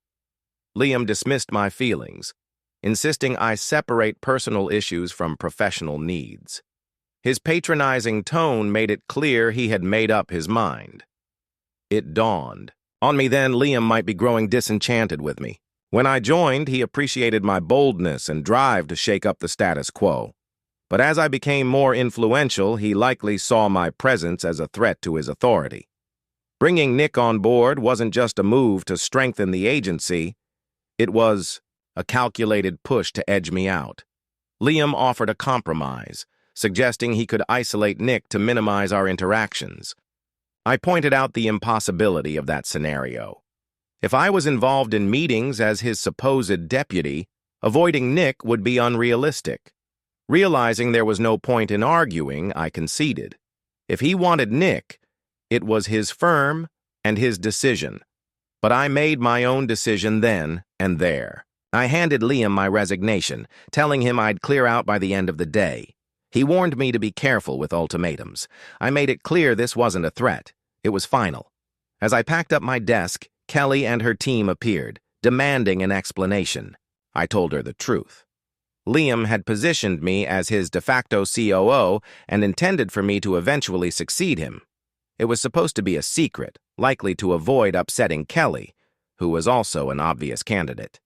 Liam dismissed my feelings, insisting I separate personal issues from professional needs. His patronizing tone made it clear he had made up his mind. It dawned on me then Liam might be growing disenchanted with me. When I joined, he appreciated my boldness and drive to shake up the status quo. But as I became more influential, he likely saw my presence as a threat to his authority. Bringing Nick on board wasn't just a move to strengthen the agency, it was a calculated push to edge me out. Liam offered a compromise, suggesting he could isolate Nick to minimize our interactions. I pointed out the impossibility of that scenario. If I was involved in meetings as his supposed deputy, avoiding Nick would be unrealistic. Realizing there was no point in arguing, I conceded. If he wanted Nick, it was his firm and his decision. But I made my own decision then and there. I handed Liam my resignation, telling him I'd clear out by the end of the day. He warned me to be careful with ultimatums. I made it clear this wasn't a threat. It was final. As I packed up my desk, Kelly and her team appeared, demanding an explanation. I told her the truth. Liam had positioned me as his de facto COO and intended for me to eventually succeed him. It was supposed to be a secret, likely to avoid upsetting Kelly, who was also an obvious candidate.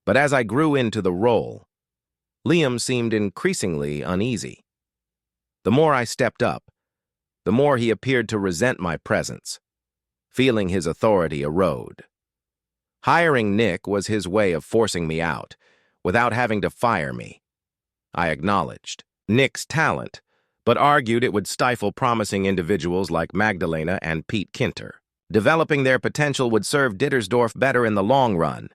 But as I grew into the role, Liam seemed increasingly uneasy. The more I stepped up, the more he appeared to resent my presence, feeling his authority erode. Hiring Nick was his way of forcing me out, without having to fire me. I acknowledged Nick's talent, but argued it would stifle promising individuals like Magdalena and Pete Kinter. Developing their potential would serve Dittersdorf better in the long run.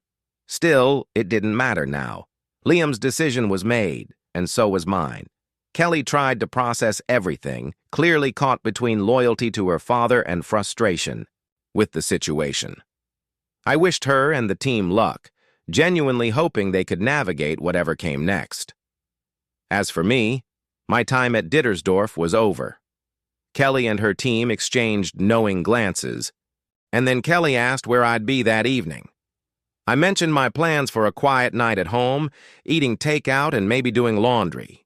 Still, it didn't matter now. Liam's decision was made, and so was mine. Kelly tried to process everything, clearly caught between loyalty to her father and frustration with the situation. I wished her and the team luck, genuinely hoping they could navigate whatever came next. As for me, my time at Dittersdorf was over. Kelly and her team exchanged knowing glances, and then Kelly asked where I'd be that evening. I mentioned my plans for a quiet night at home, eating takeout and maybe doing laundry.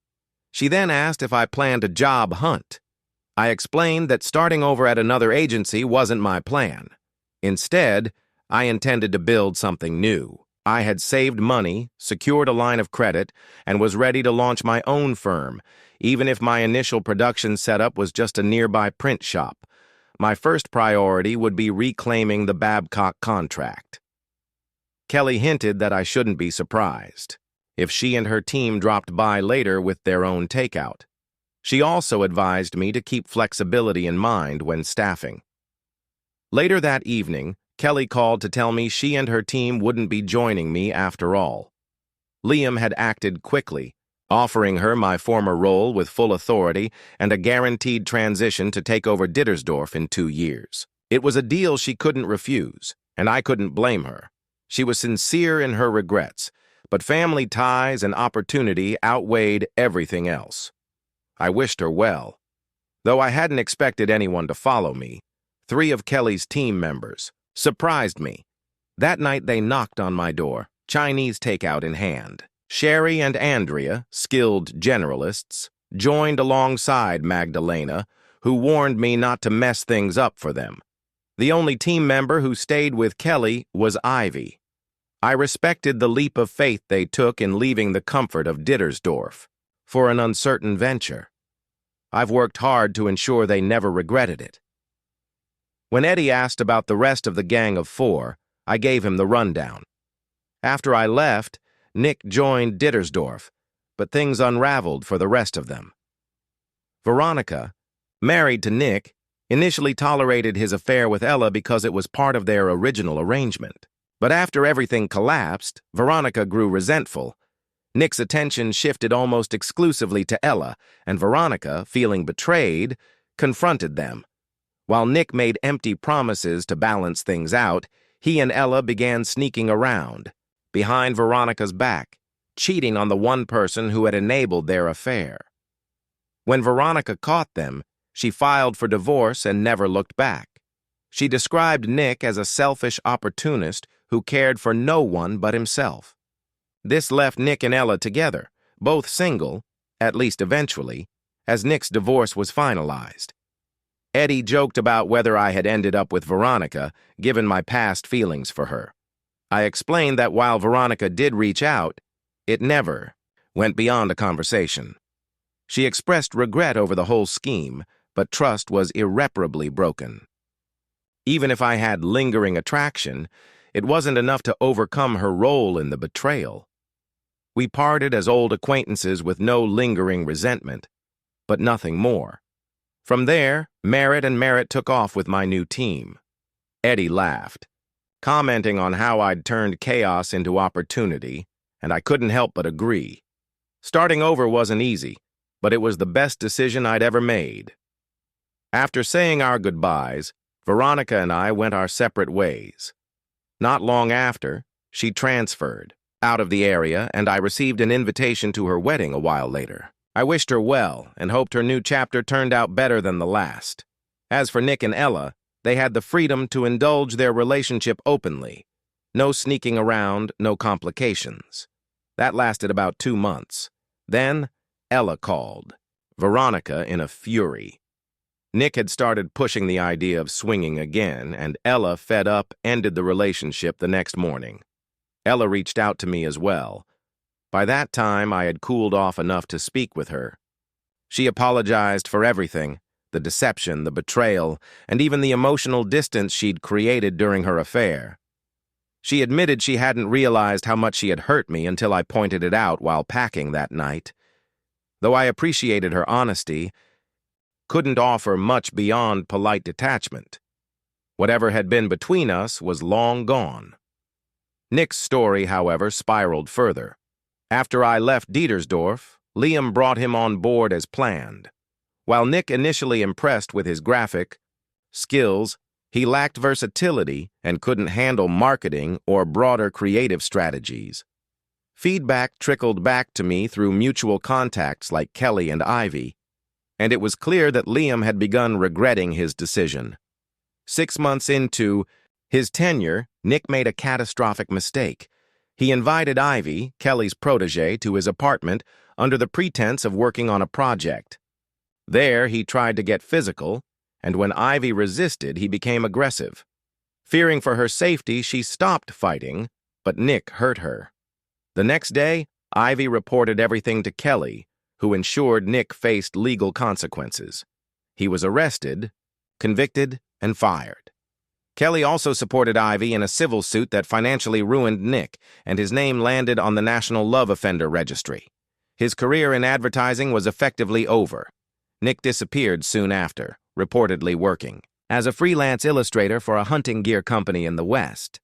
She then asked if I planned a job hunt. I explained that starting over at another agency wasn't my plan. Instead, I intended to build something new. I had saved money, secured a line of credit, and was ready to launch my own firm, even if my initial production setup was just a nearby print shop. My first priority would be reclaiming the Babcock contract. Kelly hinted that I shouldn't be surprised if she and her team dropped by later with their own takeout. She also advised me to keep flexibility in mind when staffing. Later that evening, Kelly called to tell me she and her team wouldn't be joining me after all. Liam had acted quickly, offering her my former role with full authority and a guaranteed transition to take over Dittersdorf in 2 years. It was a deal she couldn't refuse, and I couldn't blame her. She was sincere in her regrets, but family ties and opportunity outweighed everything else. I wished her well. Though I hadn't expected anyone to follow me, 3 of Kelly's team members surprised me. That night they knocked on my door, Chinese takeout in hand. Sherry and Andrea, skilled generalists, joined alongside Magdalena, who warned me not to mess things up for them. The only team member who stayed with Kelly was Ivy. I respected the leap of faith they took in leaving the comfort of Dittersdorf for an uncertain venture. I've worked hard to ensure they never regretted it. When Eddie asked about the rest of the gang of 4, I gave him the rundown. After I left, Nick joined Dittersdorf, but things unraveled for the rest of them. Veronica, married to Nick, initially tolerated his affair with Ella because it was part of their original arrangement. But after everything collapsed, Veronica grew resentful. Nick's attention shifted almost exclusively to Ella, and Veronica, feeling betrayed, confronted them. While Nick made empty promises to balance things out, he and Ella began sneaking around, behind Veronica's back, cheating on the one person who had enabled their affair. When Veronica caught them, she filed for divorce and never looked back. She described Nick as a selfish opportunist who cared for no one but himself. This left Nick and Ella together, both single, at least eventually, as Nick's divorce was finalized. Eddie joked about whether I had ended up with Veronica, given my past feelings for her. I explained that while Veronica did reach out, it never went beyond a conversation. She expressed regret over the whole scheme, but trust was irreparably broken. Even if I had lingering attraction, it wasn't enough to overcome her role in the betrayal. We parted as old acquaintances with no lingering resentment, but nothing more. From there, Merritt took off with my new team. Eddie laughed, commenting on how I'd turned chaos into opportunity, and I couldn't help but agree. Starting over wasn't easy, but it was the best decision I'd ever made. After saying our goodbyes, Veronica and I went our separate ways. Not long after, she transferred out of the area, and I received an invitation to her wedding a while later. I wished her well and hoped her new chapter turned out better than the last. As for Nick and Ella, they had the freedom to indulge their relationship openly. No sneaking around, no complications. That lasted about 2 months. Then, Ella called, Veronica in a fury. Nick had started pushing the idea of swinging again, and Ella, fed up, ended the relationship the next morning. Ella reached out to me as well. By that time, I had cooled off enough to speak with her. She apologized for everything, the deception, the betrayal, and even the emotional distance she'd created during her affair. She admitted she hadn't realized how much she had hurt me until I pointed it out while packing that night. Though I appreciated her honesty, couldn't offer much beyond polite detachment. Whatever had been between us was long gone. Nick's story, however, spiraled further. After I left Dietersdorf, Liam brought him on board as planned. While Nick initially impressed with his graphic skills, he lacked versatility and couldn't handle marketing or broader creative strategies. Feedback trickled back to me through mutual contacts like Kelly and Ivy, and it was clear that Liam had begun regretting his decision. 6 months into his tenure, Nick made a catastrophic mistake. He invited Ivy, Kelly's protege, to his apartment under the pretense of working on a project. There, he tried to get physical, and when Ivy resisted, he became aggressive. Fearing for her safety, she stopped fighting, but Nick hurt her. The next day, Ivy reported everything to Kelly, who ensured Nick faced legal consequences. He was arrested, convicted, and fired. Kelly also supported Ivy in a civil suit that financially ruined Nick, and his name landed on the National Love Offender Registry. His career in advertising was effectively over. Nick disappeared soon after, reportedly working as a freelance illustrator for a hunting gear company in the West.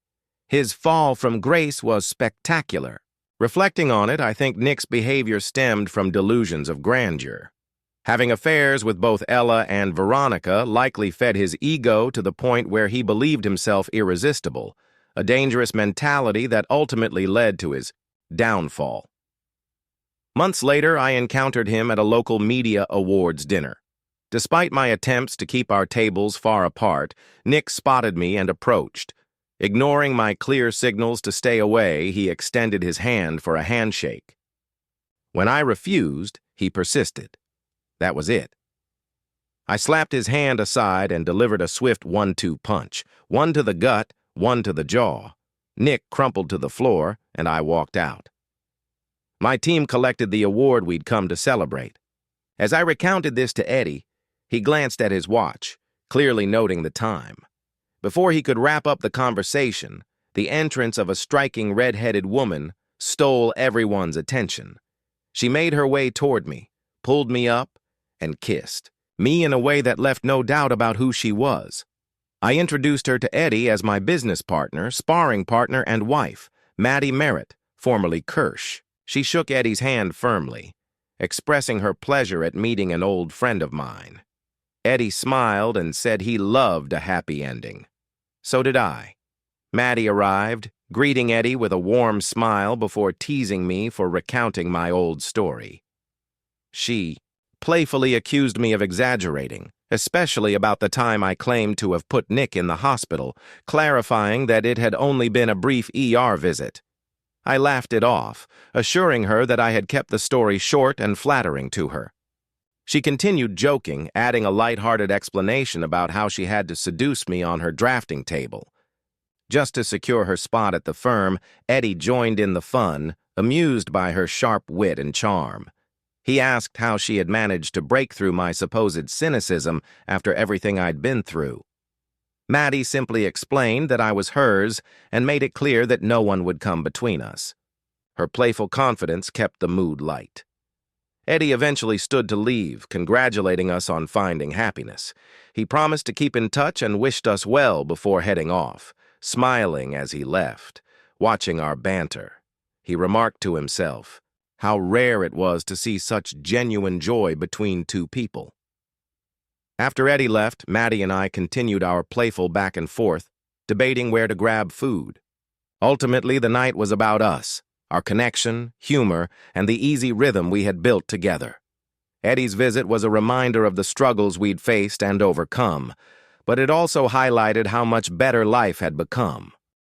His fall from grace was spectacular. Reflecting on it, I think Nick's behavior stemmed from delusions of grandeur. Having affairs with both Ella and Veronica likely fed his ego to the point where he believed himself irresistible, a dangerous mentality that ultimately led to his downfall. Months later, I encountered him at a local media awards dinner. Despite my attempts to keep our tables far apart, Nick spotted me and approached. Ignoring my clear signals to stay away, he extended his hand for a handshake. When I refused, he persisted. That was it. I slapped his hand aside and delivered a swift 1-2 punch, one to the gut, one to the jaw. Nick crumpled to the floor, and I walked out. My team collected the award we'd come to celebrate. As I recounted this to Eddie, he glanced at his watch, clearly noting the time. Before he could wrap up the conversation, the entrance of a striking red-headed woman stole everyone's attention. She made her way toward me, pulled me up, and kissed me in a way that left no doubt about who she was. I introduced her to Eddie as my business partner, sparring partner, and wife, Maddie Merritt, formerly Kirsch. She shook Eddie's hand firmly, expressing her pleasure at meeting an old friend of mine. Eddie smiled and said he loved a happy ending. So did I. Maddie arrived, greeting Eddie with a warm smile before teasing me for recounting my old story. She playfully accused me of exaggerating, especially about the time I claimed to have put Nick in the hospital, clarifying that it had only been a brief ER visit. I laughed it off, assuring her that I had kept the story short and flattering to her. She continued joking, adding a light-hearted explanation about how she had to seduce me on her drafting table. Just to secure her spot at the firm, Eddie joined in the fun, amused by her sharp wit and charm. He asked how she had managed to break through my supposed cynicism after everything I'd been through. Maddie simply explained that I was hers and made it clear that no one would come between us. Her playful confidence kept the mood light. Eddie eventually stood to leave, congratulating us on finding happiness. He promised to keep in touch and wished us well before heading off, smiling as he left, watching our banter. He remarked to himself how rare it was to see such genuine joy between two people. After Eddie left, Maddie and I continued our playful back and forth, debating where to grab food. Ultimately, the night was about us, our connection, humor, and the easy rhythm we had built together. Eddie's visit was a reminder of the struggles we'd faced and overcome, but it also highlighted how much better life had become.